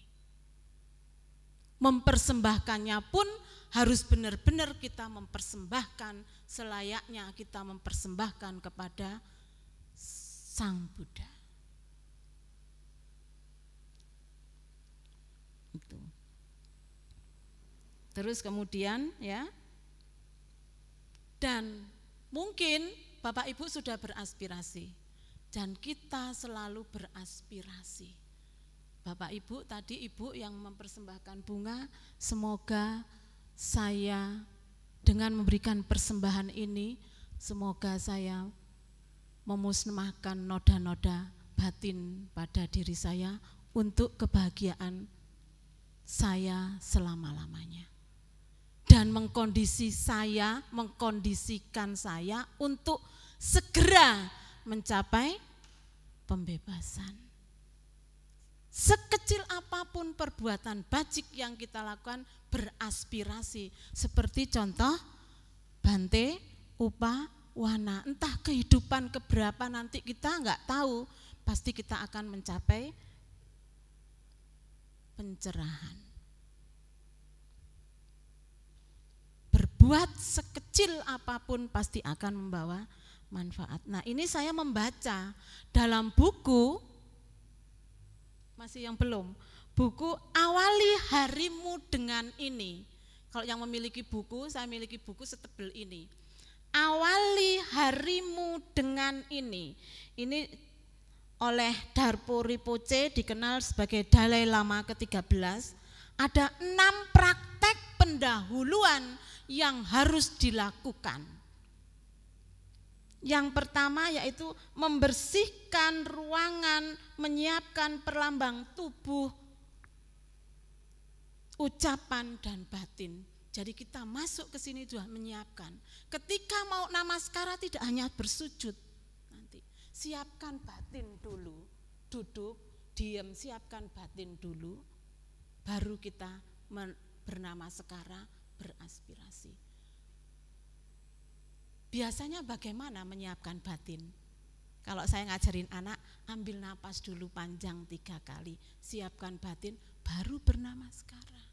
Mempersembahkannya pun harus benar-benar kita mempersembahkan selayaknya kita mempersembahkan kepada Sang Buddha. Itu. Terus kemudian ya, dan mungkin Bapak Ibu sudah beraspirasi dan kita selalu beraspirasi. Bapak Ibu tadi Ibu yang mempersembahkan bunga, semoga saya dengan memberikan persembahan ini, semoga saya memusnahkan noda-noda batin pada diri saya untuk kebahagiaan saya selama-lamanya. Dan mengkondisikan saya untuk segera mencapai pembebasan. Sekecil apapun perbuatan bajik yang kita lakukan, beraspirasi. Seperti contoh Bante Upawana, entah kehidupan keberapa nanti kita enggak tahu, pasti kita akan mencapai pencerahan. Berbuat sekecil apapun pasti akan membawa manfaat. Nah, ini saya membaca dalam buku, masih yang belum, buku Awali Harimu Dengan Ini. Kalau yang memiliki buku, saya memiliki buku setebel ini. Awali Harimu Dengan Ini. Ini oleh Darpo Rinpoche, dikenal sebagai Dalai Lama ke-13. Ada 6 praktek pendahuluan yang harus dilakukan. Yang pertama yaitu membersihkan ruangan, menyiapkan perlambang tubuh, ucapan dan batin. Jadi kita masuk ke sini juga menyiapkan. Ketika mau namaskara tidak hanya bersujud, nanti siapkan batin dulu, duduk, diam, siapkan batin dulu, baru kita bernamaskara, beraspirasi. Biasanya bagaimana menyiapkan batin? Kalau saya ngajarin anak, ambil napas dulu panjang 3 kali, siapkan batin, baru bernamaskara.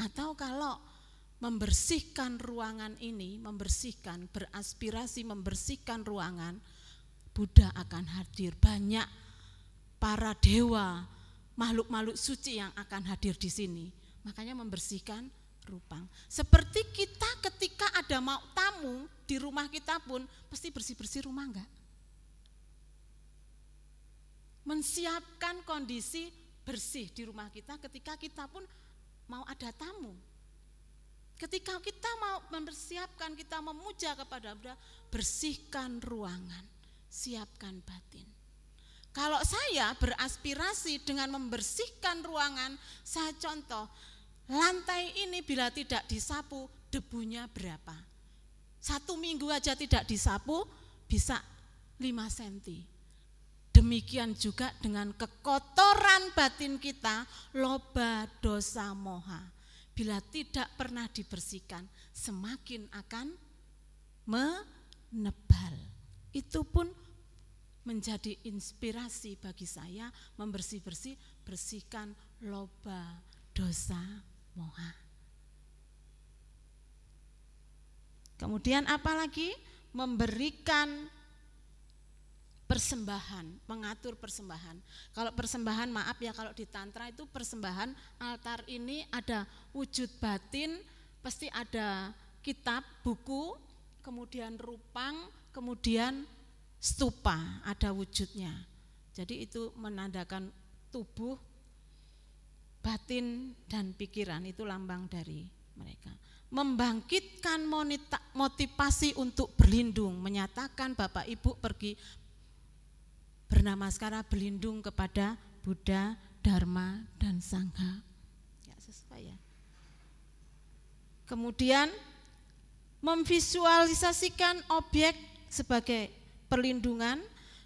Atau kalau membersihkan ruangan ini, membersihkan, beraspirasi, membersihkan ruangan, Buddha akan hadir. Banyak para dewa, makhluk-makhluk suci yang akan hadir di sini. Makanya membersihkan rupang. Seperti kita ketika ada mau tamu di rumah kita pun pasti bersih-bersih rumah enggak? Mensiapkan kondisi bersih di rumah kita ketika kita pun mau ada tamu. Ketika kita mau mempersiapkan, kita memuja kepada Buddha, bersihkan ruangan, siapkan batin. Kalau saya beraspirasi dengan membersihkan ruangan, saya contoh, lantai ini bila tidak disapu, debunya berapa? 1 minggu aja tidak disapu, bisa 5 cm. Demikian juga dengan kekotoran batin kita, loba dosa moha. Bila tidak pernah dibersihkan, semakin akan menebal. Itu pun menjadi inspirasi bagi saya bersihkan loba dosa moha. Kemudian apalagi? Memberikan persembahan, mengatur persembahan. Kalau persembahan, maaf ya, kalau di tantra itu persembahan altar ini ada wujud batin, pasti ada kitab, buku, kemudian rupang, kemudian stupa, ada wujudnya. Jadi itu menandakan tubuh, batin, dan pikiran, itu lambang dari mereka. Membangkitkan motivasi untuk berlindung, menyatakan Bapak Ibu pergi bernamaskara berlindung kepada Buddha, Dharma, dan Sangha. Ya, sesuai ya. Kemudian memvisualisasikan objek sebagai perlindungan,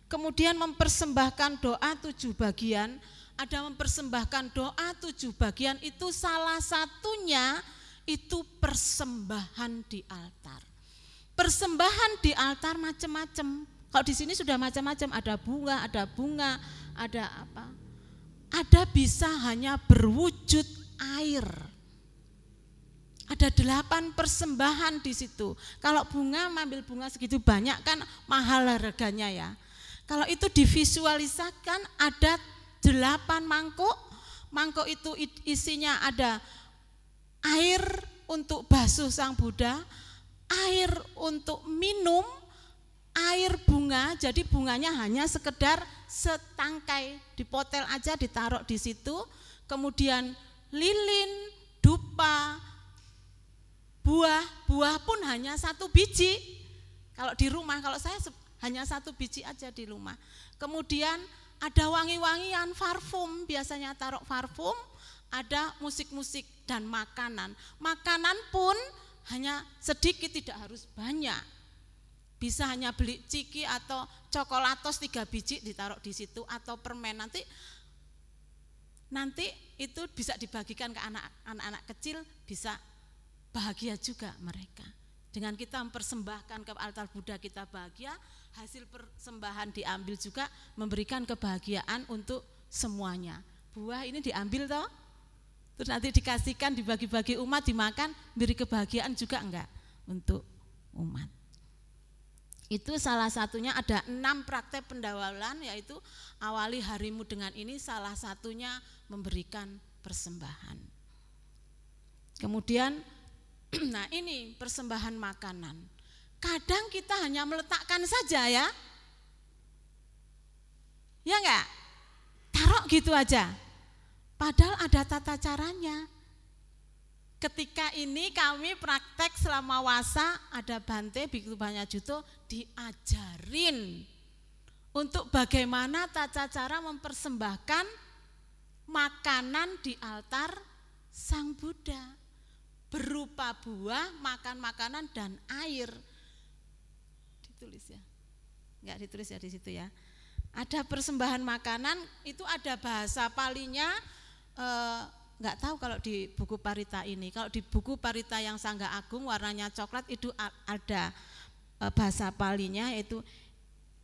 kemudian mempersembahkan doa 7 bagian. Ada mempersembahkan doa 7 bagian, itu salah satunya itu persembahan di altar. Persembahan di altar macam-macam. Kalau di sini sudah macam-macam, ada bunga, ada apa? Ada bisa hanya berwujud air. Ada 8 persembahan di situ. Kalau bunga, ambil bunga segitu banyak kan mahal harganya ya. Kalau itu divisualisasikan ada 8 mangkuk. Mangkuk itu isinya ada air untuk basuh Sang Buddha, air untuk minum, air bunga, jadi bunganya hanya sekedar setangkai, dipotel aja ditaruh di situ, kemudian lilin, dupa, buah pun hanya 1 biji. Kalau di rumah, kalau saya hanya 1 biji aja di rumah. Kemudian ada wangi-wangian, parfum, biasanya taruh parfum, ada musik-musik dan makanan. Makanan pun hanya sedikit, tidak harus banyak. Bisa hanya beli ciki atau coklatos 3 biji ditaruh di situ, atau permen. Nanti itu bisa dibagikan ke anak-anak kecil, bisa bahagia juga mereka. Dengan kita mempersembahkan ke altar Buddha, kita bahagia, hasil persembahan diambil juga memberikan kebahagiaan untuk semuanya. Buah ini diambil toh, terus nanti dikasihkan, dibagi-bagi umat, dimakan, beri kebahagiaan juga enggak untuk umat. Itu salah satunya. Ada 6 praktek pendawalan, yaitu awali harimu dengan ini, salah satunya memberikan persembahan. Kemudian nah ini persembahan makanan. Kadang kita hanya meletakkan saja ya enggak? Taruh gitu aja. Padahal ada tata caranya. Ketika ini kami praktek selama wasa, ada Bante Bhikkhu Banyajuto diajarin untuk bagaimana tata cara mempersembahkan makanan di altar Sang Buddha. Berupa buah, makan makanan, dan air. Ditulis ya? Enggak ditulis ya di situ ya. Ada persembahan makanan, itu ada bahasa Palinya, enggak tahu kalau di buku Parita ini. Kalau di buku Parita yang Sangga Agung warnanya coklat itu ada bahasa Palinya, yaitu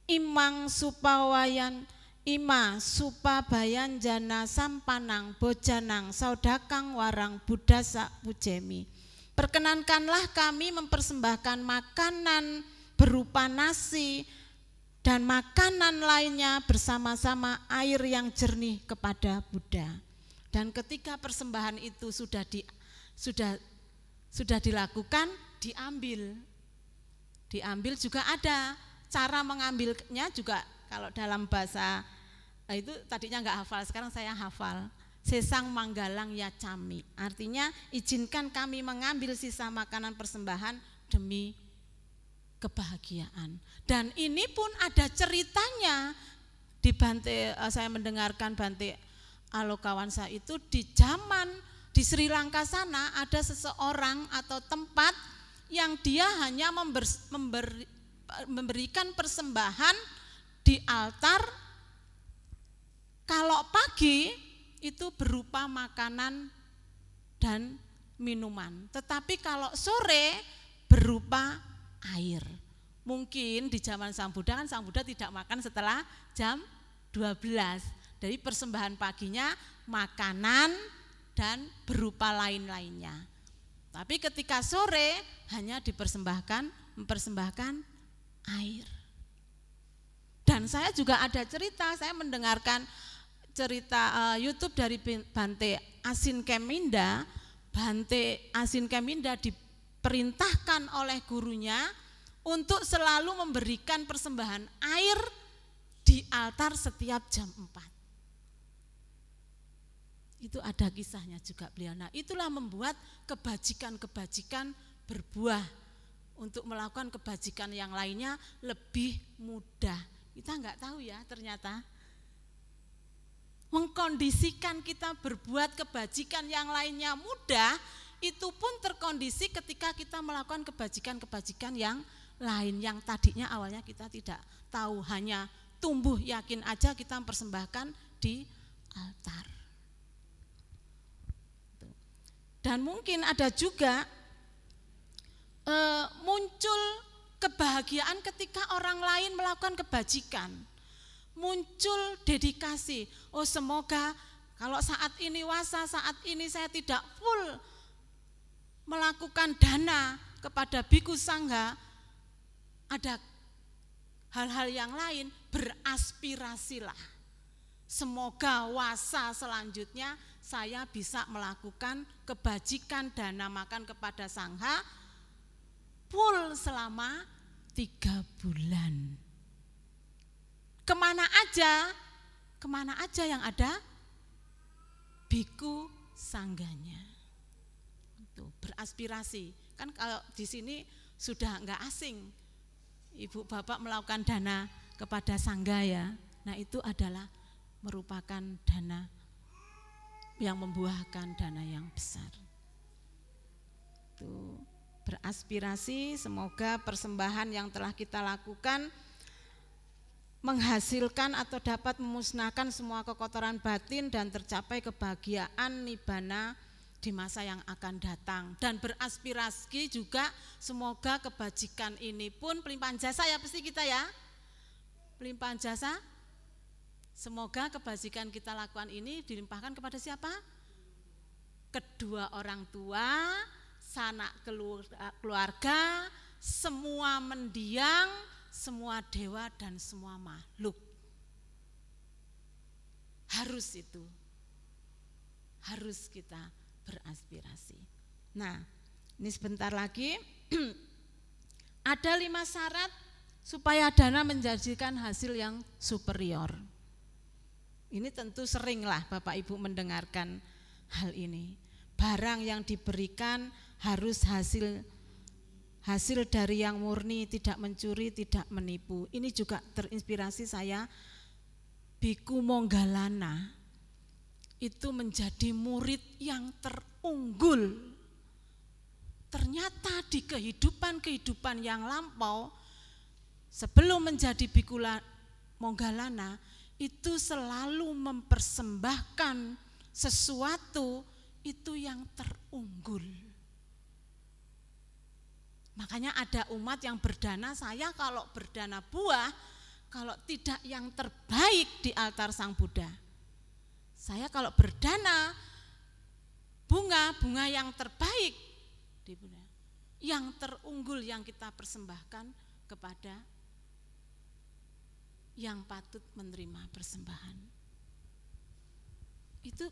imang supawayan ima supabayan jana sampanang bojanang saudakang warang budasa pujemi. Perkenankanlah kami mempersembahkan makanan berupa nasi dan makanan lainnya bersama-sama air yang jernih kepada Buddha. Dan ketika persembahan itu sudah dilakukan, diambil juga ada cara mengambilnya juga. Kalau dalam bahasa itu tadinya enggak hafal, sekarang saya hafal. Sesang manggalang ya cami, artinya izinkan kami mengambil sisa makanan persembahan demi kebahagiaan. Dan ini pun ada ceritanya di Bante, saya mendengarkan Bante Alokawansa itu di zaman di Sri Lanka sana ada seseorang atau tempat yang dia hanya memberikan persembahan di altar. Kalau pagi itu berupa makanan dan minuman, tetapi kalau sore berupa air. Mungkin di zaman Sang Buddha kan Sang Buddha tidak makan setelah jam 12. Dari persembahan paginya makanan dan berupa lain-lainnya. Tapi ketika sore hanya mempersembahkan air. Dan saya juga ada cerita, saya mendengarkan cerita YouTube dari Bante Asin Keminda. Bante Asin Keminda diperintahkan oleh gurunya untuk selalu memberikan persembahan air di altar setiap jam 4. Itu ada kisahnya juga beliau. Nah, itulah membuat kebajikan-kebajikan berbuah. Untuk melakukan kebajikan yang lainnya lebih mudah. Kita enggak tahu ya ternyata. Mengkondisikan kita berbuat kebajikan yang lainnya mudah, itu pun terkondisi ketika kita melakukan kebajikan-kebajikan yang lain yang tadinya awalnya kita tidak tahu, hanya tumbuh yakin aja kita mempersembahkan di altar. Dan mungkin ada juga muncul kebahagiaan ketika orang lain melakukan kebajikan. Muncul dedikasi, oh semoga kalau saat ini wasa, saat ini saya tidak full melakukan dana kepada biku sangha, ada hal-hal yang lain, beraspirasilah. Semoga wasa selanjutnya saya bisa melakukan kebajikan dana makan kepada sangha full selama 3 bulan. Kemana aja yang ada biku sangganya. Itu beraspirasi. Kan kalau di sini sudah enggak asing ibu bapak melakukan dana kepada sangga ya. Nah, itu adalah merupakan dana yang membuahkan dana yang besar. Itu beraspirasi semoga persembahan yang telah kita lakukan menghasilkan atau dapat memusnahkan semua kekotoran batin dan tercapai kebahagiaan nibbana di masa yang akan datang. Dan beraspirasi juga semoga kebajikan ini pun pelimpahan jasa ya pasti kita ya. Pelimpahan jasa. Semoga kebajikan kita lakukan ini dilimpahkan kepada siapa? Kedua orang tua, sanak keluarga, semua mendiang, semua dewa dan semua makhluk. Harus itu. Harus kita beraspirasi. Nah, ini sebentar lagi ada 5 syarat supaya dana menjanjikan hasil yang superior. Ini tentu seringlah Bapak Ibu mendengarkan hal ini. Barang yang diberikan harus hasil dari yang murni, tidak mencuri, tidak menipu. Ini juga terinspirasi saya, Biku Monggalana itu menjadi murid yang terunggul. Ternyata di kehidupan yang lampau, sebelum menjadi Biku Monggalana, itu selalu mempersembahkan sesuatu itu yang terunggul. Makanya ada umat yang berdana, saya kalau berdana buah, kalau tidak yang terbaik di altar Sang Buddha. Saya kalau berdana bunga yang terbaik di Buddha, yang terunggul yang kita persembahkan kepada yang patut menerima persembahan. Itu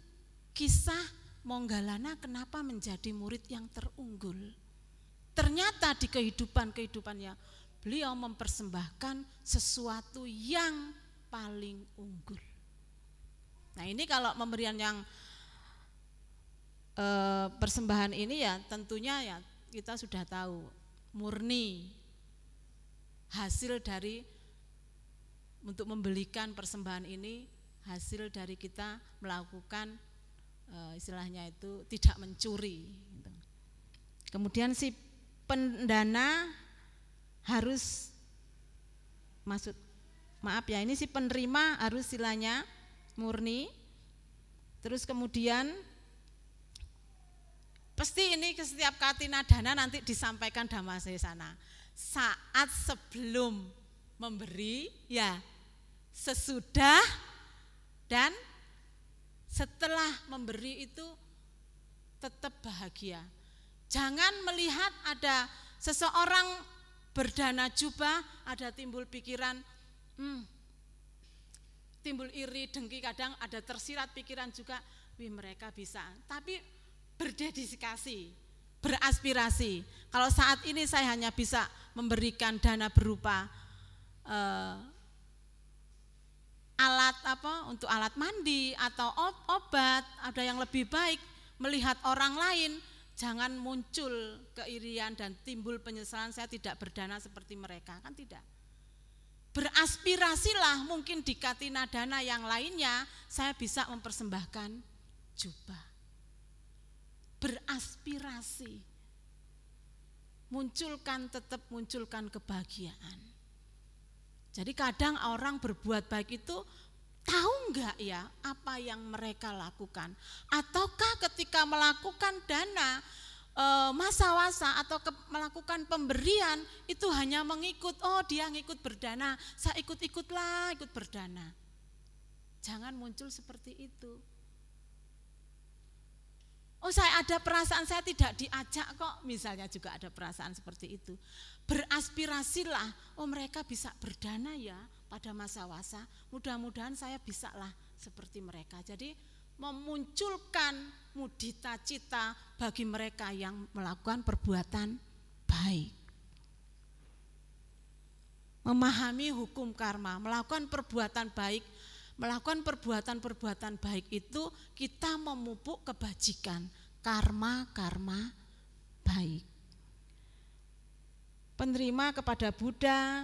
kisah Monggalana kenapa menjadi murid yang terunggul. Ternyata di kehidupannya beliau mempersembahkan sesuatu yang paling unggul. Nah, ini kalau pemberian yang persembahan ini ya tentunya ya kita sudah tahu murni hasil dari untuk membelikan persembahan ini hasil dari kita melakukan istilahnya itu tidak mencuri. Kemudian si pendana harus ini si penerima harus silanya murni. Terus kemudian pasti ini ke setiap katina dana nanti disampaikan Dhammasesana. saat sebelum memberi, ya sesudah, dan setelah memberi itu tetap bahagia. Jangan melihat ada seseorang berdana jubah, ada timbul pikiran, timbul iri, dengki, kadang ada tersirat pikiran juga, wih mereka bisa. Tapi berdedikasi, beraspirasi. Kalau saat ini saya hanya bisa memberikan dana berupa alat untuk alat mandi atau obat, ada yang lebih baik, melihat orang lain, jangan muncul keirian dan timbul penyesalan saya tidak berdana seperti mereka, kan tidak. Beraspirasilah, mungkin di Katina Dana yang lainnya saya bisa mempersembahkan jubah. Beraspirasi, tetap munculkan kebahagiaan. Jadi kadang orang berbuat baik itu tahu enggak ya apa yang mereka lakukan, ataukah ketika melakukan dana masa-wasa atau melakukan pemberian itu hanya mengikut, oh dia ngikut berdana, saya ikut-ikutlah ikut berdana. Jangan muncul seperti itu. Oh saya ada perasaan saya tidak diajak kok, misalnya juga ada perasaan seperti itu. Beraspirasilah, oh mereka bisa berdana ya pada masa-wasa, mudah-mudahan saya bisalah seperti mereka. Jadi memunculkan mudita cita bagi mereka yang melakukan perbuatan baik. Memahami hukum karma, melakukan perbuatan baik, melakukan perbuatan-perbuatan baik itu kita memupuk kebajikan, karma-karma baik. Penerima kepada Buddha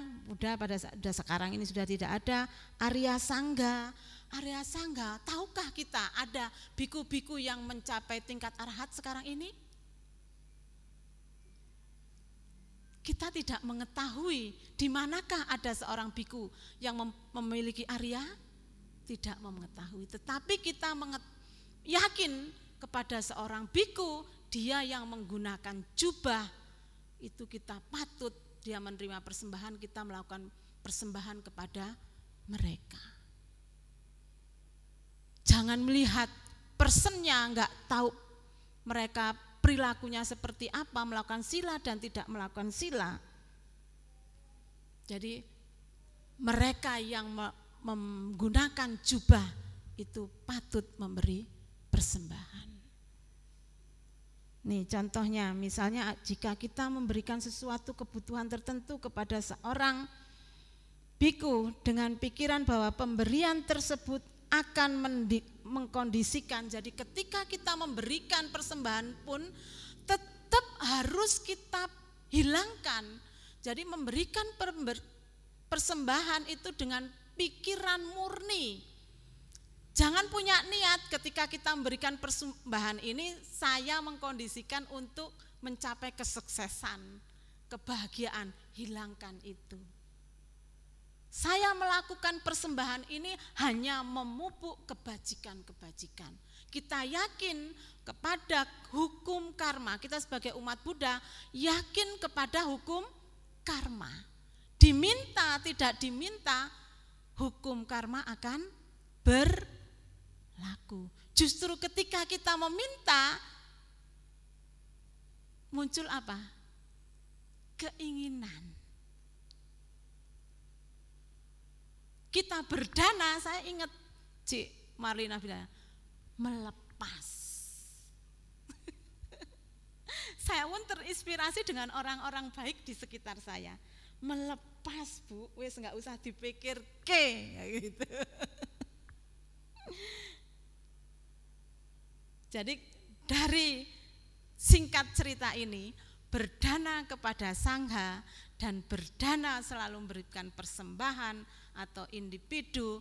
pada sekarang ini sudah tidak ada. Arya Sangga, tahukah kita ada biku-biku yang mencapai tingkat arhat sekarang ini? Kita tidak mengetahui di manakah ada seorang biku yang memiliki Arya, tidak mengetahui. Tetapi kita yakin kepada seorang biku, dia yang menggunakan jubah, itu kita patut dia menerima persembahan, kita melakukan persembahan kepada mereka. Jangan melihat personnya, enggak tahu mereka perilakunya seperti apa, melakukan sila dan tidak melakukan sila. Jadi mereka yang menggunakan jubah itu patut memberi persembahan. Nih contohnya, misalnya jika kita memberikan sesuatu kebutuhan tertentu kepada seorang biku dengan pikiran bahwa pemberian tersebut akan mengkondisikan, jadi ketika kita memberikan persembahan pun tetap harus kita hilangkan. Jadi memberikan persembahan itu dengan pikiran murni. Jangan punya niat ketika kita memberikan persembahan ini saya mengkondisikan untuk mencapai kesuksesan, kebahagiaan, hilangkan itu. Saya melakukan persembahan ini hanya memupuk kebajikan-kebajikan. Kita yakin kepada hukum karma, kita sebagai umat Buddha yakin kepada hukum karma. Diminta tidak diminta, hukum karma akan berlaku. Justru ketika kita meminta, muncul apa? Keinginan. Kita berdana, saya ingat Cik Marlina bilang, melepas. Saya pun terinspirasi dengan orang-orang baik di sekitar saya. Melepas Bu, wis nggak usah dipikir gitu. Jadi dari singkat cerita ini, berdana kepada sangha dan berdana selalu memberikan persembahan atau individu,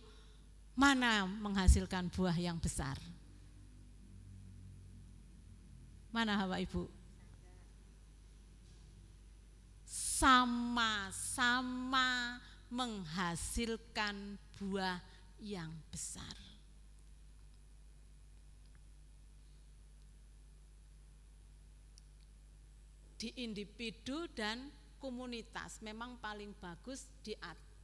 mana menghasilkan buah yang besar? Mana Bapak Ibu? Sama-sama menghasilkan buah yang besar. Di individu dan komunitas, memang paling bagus di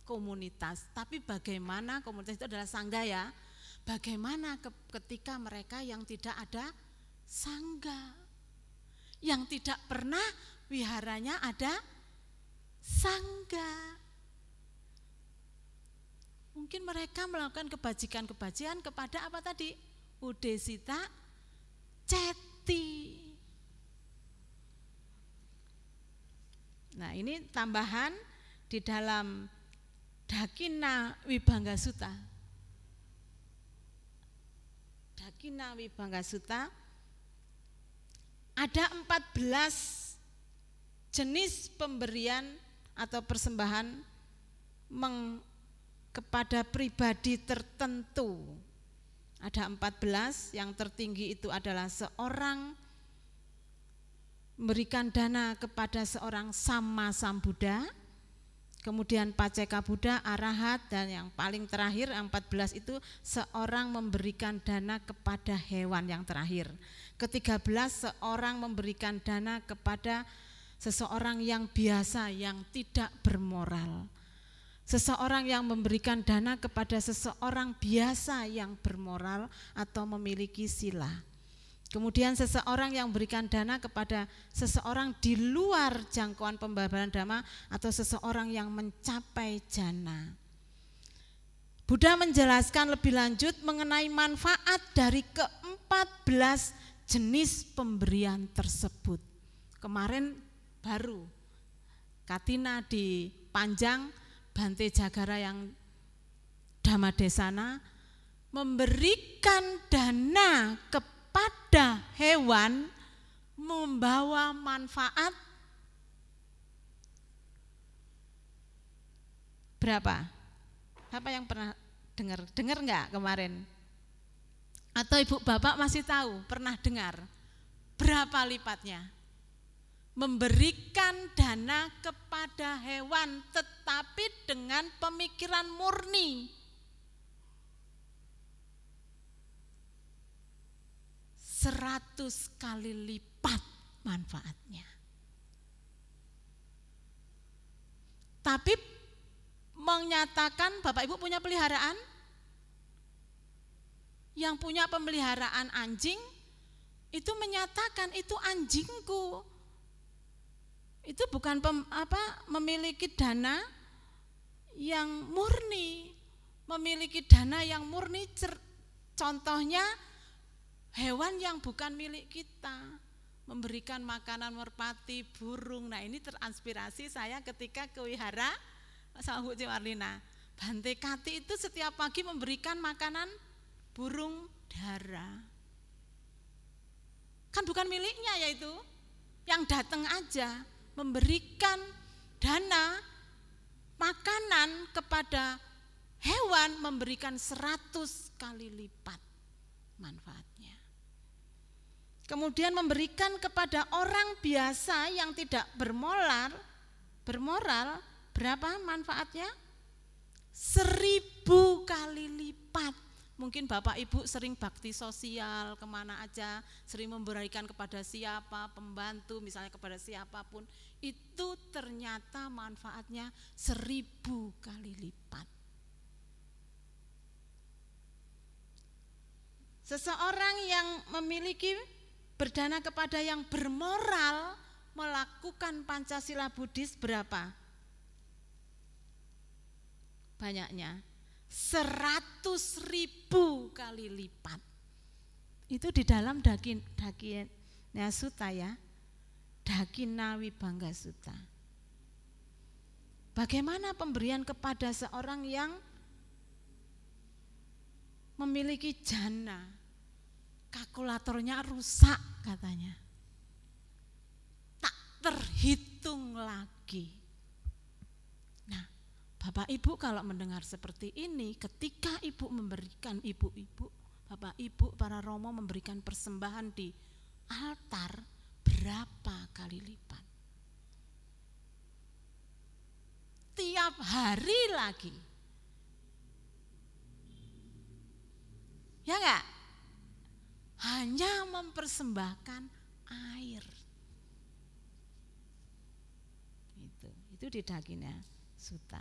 komunitas. Tapi bagaimana komunitas itu adalah sangga ya? Bagaimana ketika mereka yang tidak ada sangga, yang tidak pernah wiharanya ada sangga? Mungkin mereka melakukan kebajikan-kebajikan kepada apa tadi? Udesita Ceti. Nah, ini tambahan di dalam Dakina Wibangga Sutta. Dakina Wibangga Sutta ada 14 jenis pemberian atau persembahan kepada pribadi tertentu. Ada 14, yang tertinggi itu adalah seorang memberikan dana kepada seorang Sama Sambuddha, kemudian Paceka Buddha, Arahat, dan yang paling terakhir 14 itu seorang memberikan dana kepada hewan yang terakhir. Ke-13 seorang memberikan dana kepada seseorang yang biasa, yang tidak bermoral. Seseorang yang memberikan dana kepada seseorang biasa yang bermoral atau memiliki sila. Kemudian seseorang yang memberikan dana kepada seseorang di luar jangkauan pembabaran dhamma atau seseorang yang mencapai jana. Buddha menjelaskan lebih lanjut mengenai manfaat dari ke-14 jenis pemberian tersebut. Kemarin baru Katina dipanjang, Bante Jagara yang Dhammadesana memberikan dana kepada hewan membawa manfaat berapa? Siapa yang pernah dengar? Dengar enggak kemarin? Atau ibu bapak masih tahu, pernah dengar? Berapa lipatnya? Memberikan dana kepada hewan tetapi dengan pemikiran murni. 100 kali lipat manfaatnya. Tapi menyatakan Bapak Ibu punya peliharaan? Yang punya pemeliharaan anjing itu menyatakan itu anjingku. Itu bukan memiliki dana yang murni, memiliki dana yang murni. Contohnya hewan yang bukan milik kita, memberikan makanan merpati, burung. Nah, ini terinspirasi saya ketika ke wihara Sahu Ciwarlina. Bante Kati itu setiap pagi memberikan makanan burung dara. Kan bukan miliknya ya itu, yang datang aja. Memberikan dana makanan kepada hewan memberikan 100 kali lipat manfaatnya. Kemudian memberikan kepada orang biasa yang tidak bermoral berapa manfaatnya? 1000 kali lipat. Mungkin Bapak Ibu sering bakti sosial kemana aja, sering memberikan kepada siapa, pembantu misalnya kepada siapapun, itu ternyata manfaatnya 1000 kali lipat. Seseorang yang memiliki berdana kepada yang bermoral melakukan Pancasila Buddhis berapa? Banyaknya 100.000 kali lipat. Itu di dalam Dakina Sutta ya, Dakina Wibangga Sutta. Bagaimana pemberian kepada seorang yang memiliki jana, kalkulatornya rusak katanya, tak terhitung lagi. Nah, Bapak Ibu kalau mendengar seperti ini, ketika Ibu memberikan, ibu-ibu, Bapak Ibu, para romo memberikan persembahan di altar, berapa kali lipat? Tiap hari lagi. Ya enggak? Hanya mempersembahkan air. Itu. Itu di Dakina Sutta.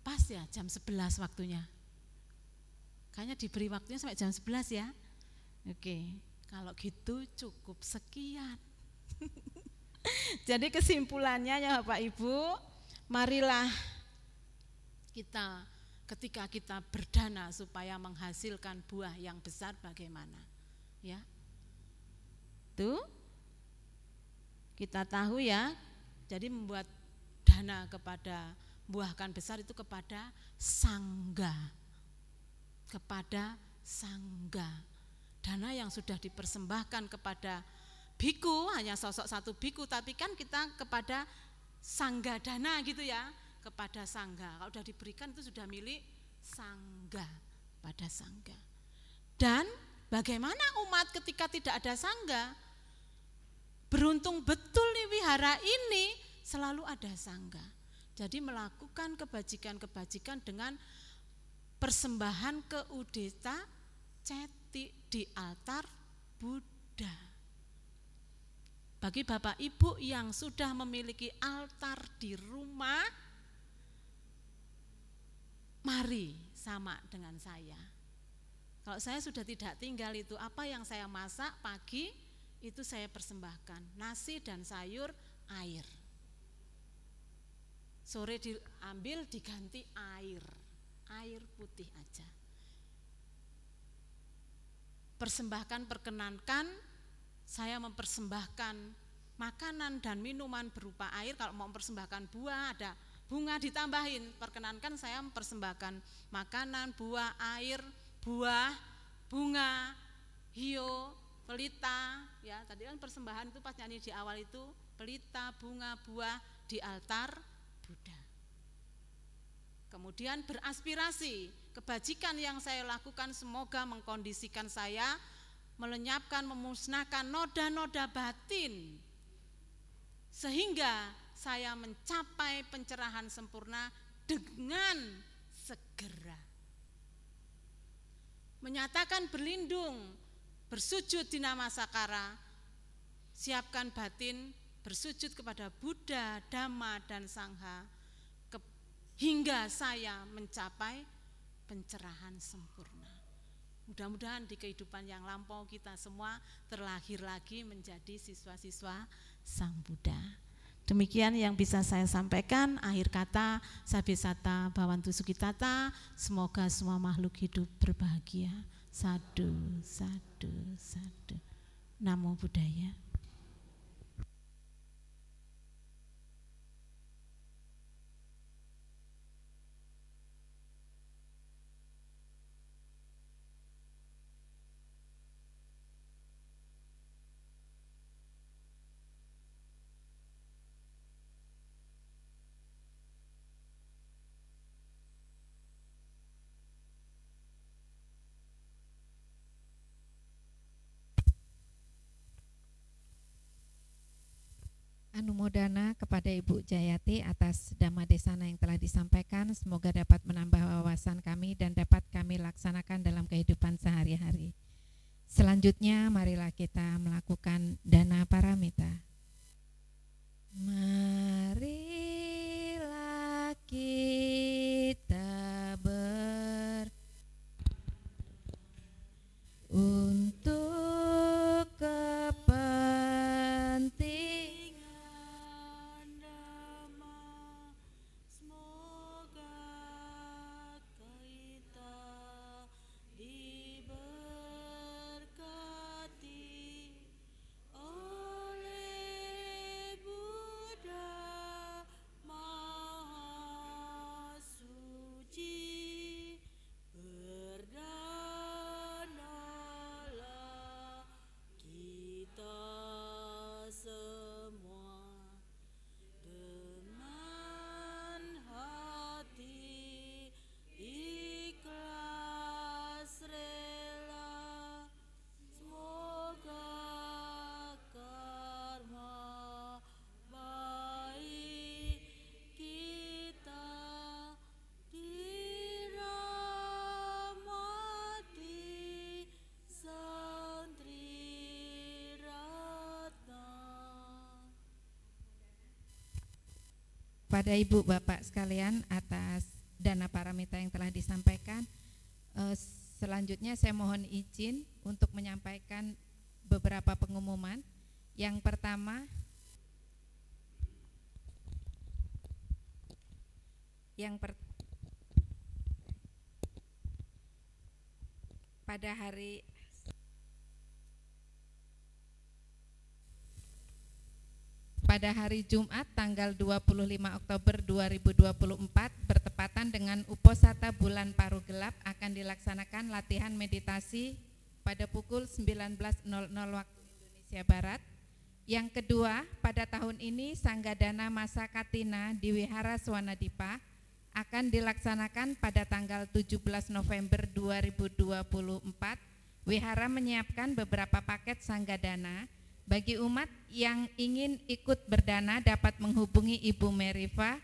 Pas ya jam 11 waktunya. Kayaknya diberi waktunya sampai jam 11 ya. Oke, kalau gitu cukup sekian. Jadi kesimpulannya ya Bapak Ibu, marilah kita ketika kita berdana supaya menghasilkan buah yang besar bagaimana? Ya. Tuh. Kita tahu ya. Jadi membuat dana kepada buahkan besar itu kepada sangga. Kepada sangga. Dana yang sudah dipersembahkan kepada biku, hanya sosok satu biku, tapi kan kita kepada sangga dana gitu ya, kepada sangga. Kalau sudah diberikan itu sudah milik sangga, pada sangga. Dan bagaimana umat ketika tidak ada sangga? Beruntung betul nih wihara ini selalu ada sangga. Jadi melakukan kebajikan-kebajikan dengan persembahan ke udeta ceti di altar Buddha. Bagi Bapak Ibu yang sudah memiliki altar di rumah, mari sama dengan saya. Kalau saya sudah tidak tinggal itu, apa yang saya masak pagi itu saya persembahkan, nasi dan sayur, air. Sore diambil diganti air putih aja. Persembahkan, perkenankan, saya mempersembahkan makanan dan minuman berupa air. Kalau mau mempersembahkan buah, ada bunga ditambahin. Perkenankan saya mempersembahkan makanan, buah, air, buah, bunga, hio, pelita. Ya, tadi kan persembahan itu pas nyanyi di awal itu, pelita, bunga, buah di altar Buddha. Kemudian beraspirasi, kebajikan yang saya lakukan semoga mengkondisikan saya melenyapkan, memusnahkan noda-noda batin sehingga saya mencapai pencerahan sempurna dengan segera. Menyatakan berlindung, bersujud di nama sakara, siapkan batin bersujud kepada Buddha, Dhamma dan Sangha hingga saya mencapai pencerahan sempurna. Mudah-mudahan di kehidupan yang lampau kita semua terlahir lagi menjadi siswa-siswa Sang Buddha. Demikian yang bisa saya sampaikan. Akhir kata, Sabesata Bhawantu Sukhitata. Semoga semua makhluk hidup berbahagia. Sadu, sadu, sadu. Namo Buddhaya. Anumodana kepada Ibu Jayati atas Dhamma Desana yang telah disampaikan. Semoga dapat menambah wawasan kami dan dapat kami laksanakan dalam kehidupan sehari-hari. Selanjutnya marilah kita melakukan dana paramita. Marilah kita untuk kepentingan Dhamma, semoga kita diberkati oleh Buddha Maha Suci. Berdanalah kepada Ibu Bapak sekalian atas dana paramita yang telah disampaikan. Selanjutnya saya mohon izin untuk menyampaikan beberapa pengumuman. Yang pertama, pada hari Jumat tanggal 25 Oktober 2024 bertepatan dengan Uposata Bulan Paru Gelap akan dilaksanakan latihan meditasi pada pukul 19.00 waktu Indonesia Barat. Yang kedua, pada tahun ini Sanggadana Masa Katina di Wihara Swanadipa akan dilaksanakan pada tanggal 17 November 2024. Wihara menyiapkan beberapa paket Sanggadana. Bagi umat yang ingin ikut berdana dapat menghubungi Ibu Meriva,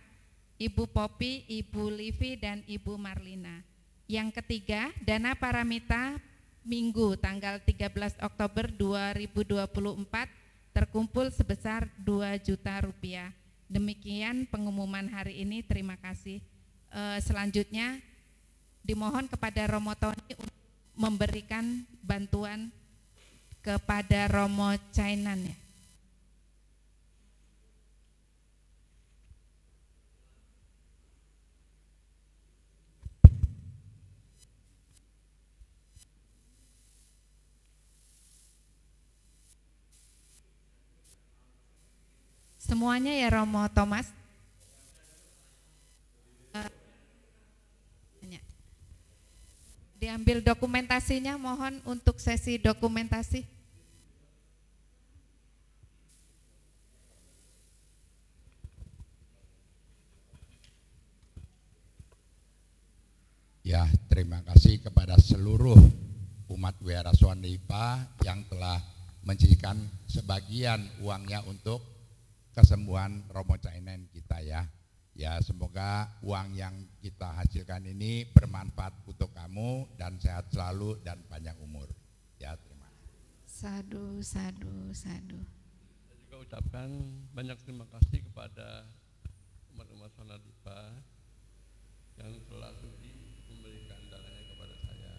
Ibu Popi, Ibu Livi, dan Ibu Marlina. Yang ketiga, dana paramita Minggu tanggal 13 Oktober 2024 terkumpul sebesar 2 juta rupiah. Demikian pengumuman hari ini, terima kasih. Selanjutnya dimohon kepada Romo Tony untuk memberikan bantuan kepada Romo Cainan ya. Semuanya ya Romo Thomas. Diambil dokumentasinya, mohon untuk sesi dokumentasi. Ya, terima kasih kepada seluruh umat Wihara Swanadipa yang telah menyisihkan sebagian uangnya untuk kesembuhan Romo Cainan kita ya. Ya, semoga uang yang kita hasilkan ini bermanfaat untuk kamu dan sehat selalu dan panjang umur. Ya, terima kasih. Sadu, sadu, sadu. Saya juga ucapkan banyak terima kasih kepada umat-umat Swanadipa yang telah sudi memberikan dananya kepada saya.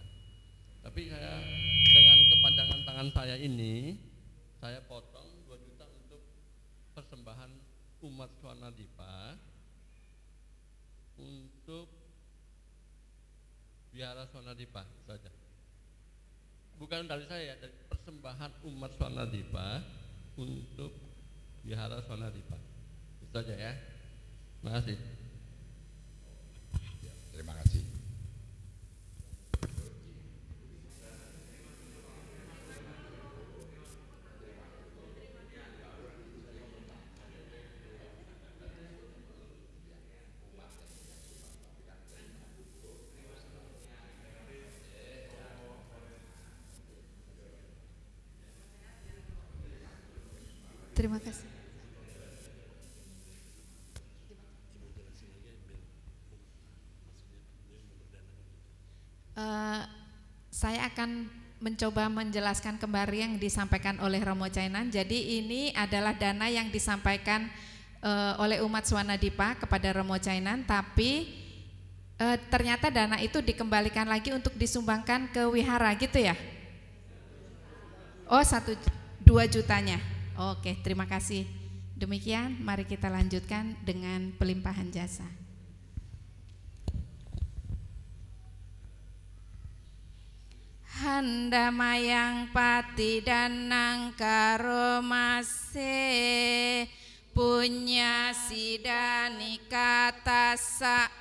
Tapi saya dengan kepanjangan tangan saya ini, saya potong 2 juta untuk persembahan umat Swanadipa untuk Wihara Swanadipa saja. Bukan dari saya, dari persembahan umat Swanadipa untuk Wihara Swanadipa. Itu saja ya. Terima kasih. Terima kasih. Terima kasih. Saya akan mencoba menjelaskan kembali yang disampaikan oleh Romo Cainan. Jadi ini adalah dana yang disampaikan oleh umat Swanadipa kepada Romo Cainan, tapi ternyata dana itu dikembalikan lagi untuk disumbangkan ke wihara gitu ya? Oh, 2 jutanya. Oke, terima kasih. Demikian, mari kita lanjutkan dengan pelimpahan jasa. Handamayang pati danang karomase punya sidani katasa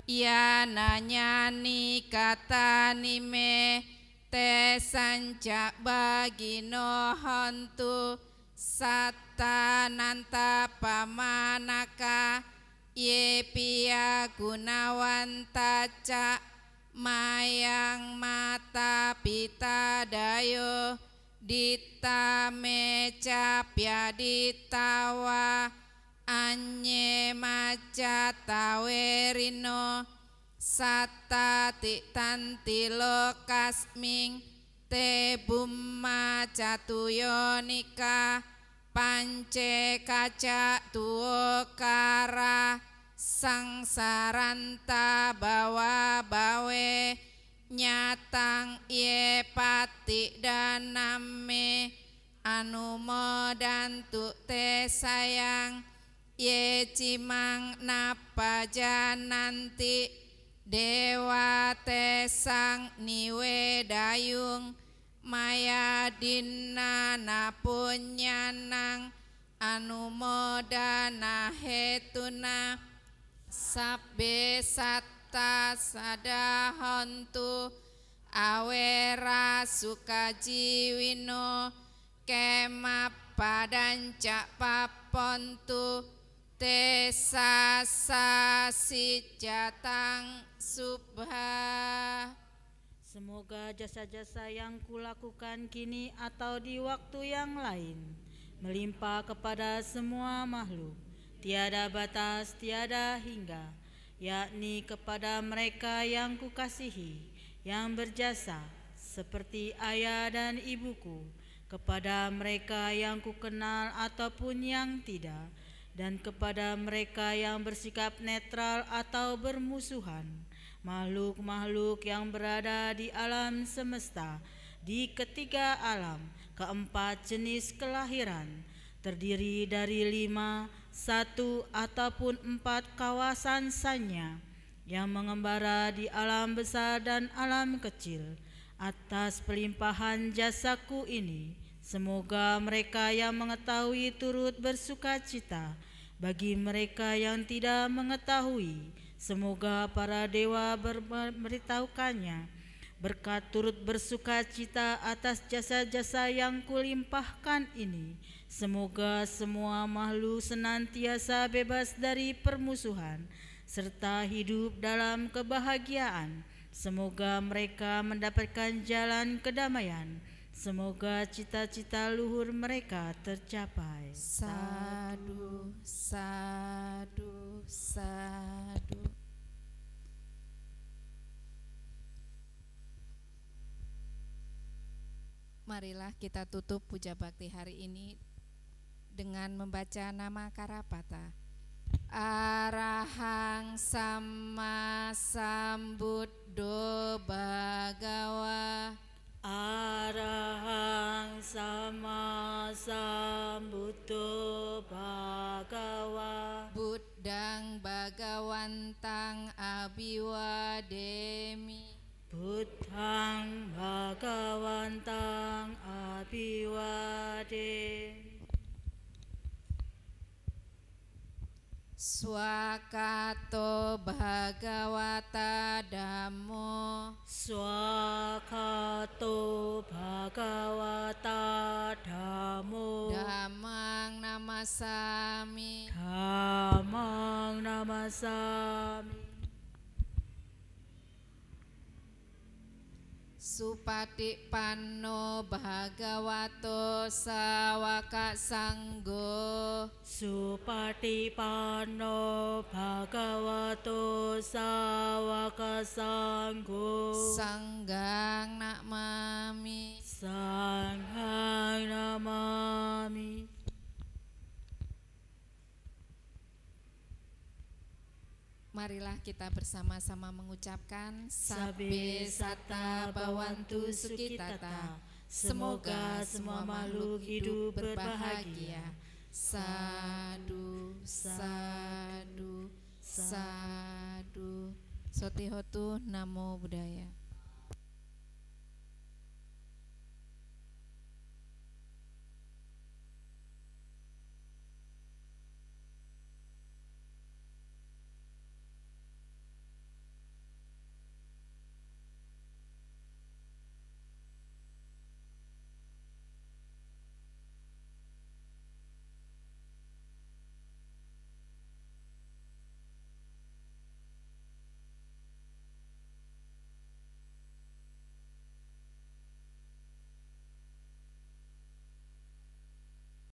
ya nanyani kata nime te sanca bagino hontu satananta pamanaka ye pia gunawanta ca mayang mata pita dayo dita meca pia ditawa anye maca tawerino sata titanti lokasming te bumma catuyonika pance kaca tuokara sangsaranta bawa bawe nyatang ye pati daname anu modantu te sayang ye cimang napa jananti dewa te sang niwe dayung maya dinna napunyanang anu modana hetuna sabbe satta sadahontu awera sukajiwino kemapa dan cak papontu tesasa sijatang subha. Semoga jasa-jasa yang kulakukan kini atau di waktu yang lain melimpah kepada semua makhluk, tiada batas, tiada hingga, yakni kepada mereka yang kukasihi, yang berjasa seperti ayah dan ibuku, kepada mereka yang kukenal ataupun yang tidak, dan kepada mereka yang bersikap netral atau bermusuhan, makhluk-makhluk yang berada di alam semesta, di ketiga alam, keempat jenis kelahiran, terdiri dari 5, 1 ataupun 4 kawasan sanya yang mengembara di alam besar dan alam kecil. Atas pelimpahan jasaku ini, semoga mereka yang mengetahui turut bersuka cita. Bagi mereka yang tidak mengetahui, semoga para dewa memberitahukannya. Berkat turut bersuka cita atas jasa-jasa yang kulimpahkan ini, semoga semua makhluk senantiasa bebas dari permusuhan serta hidup dalam kebahagiaan. Semoga mereka mendapatkan jalan kedamaian. Semoga cita-cita luhur mereka tercapai. Sadu, sadu, sadu. Marilah kita tutup puja bakti hari ini dengan membaca nama Karapata. Arahang Sama Sambuddho Bhagawa. Arahang Sama Sambuddho Bhagawa. Buddhang Bhagawantang Abhiwademi. Buddhang Bhagawantang Abhiwademi. Swakato Bhagawata Dhammo. Swakato Bhagawata Dhammo. Dhammang namasami. Dhammang namasami. Supatipanno Bhagavato Sawaka Sanggo. Supatipanno Bhagavato Sawaka Sanggo. Sanggang namami. Sanghang namami. Marilah kita bersama-sama mengucapkan Sabbe satta bhavantu sukhitata. Semoga semua makhluk hidup berbahagia. Sadu, sadu, sadu. Sotihotu Namo Buddhaya.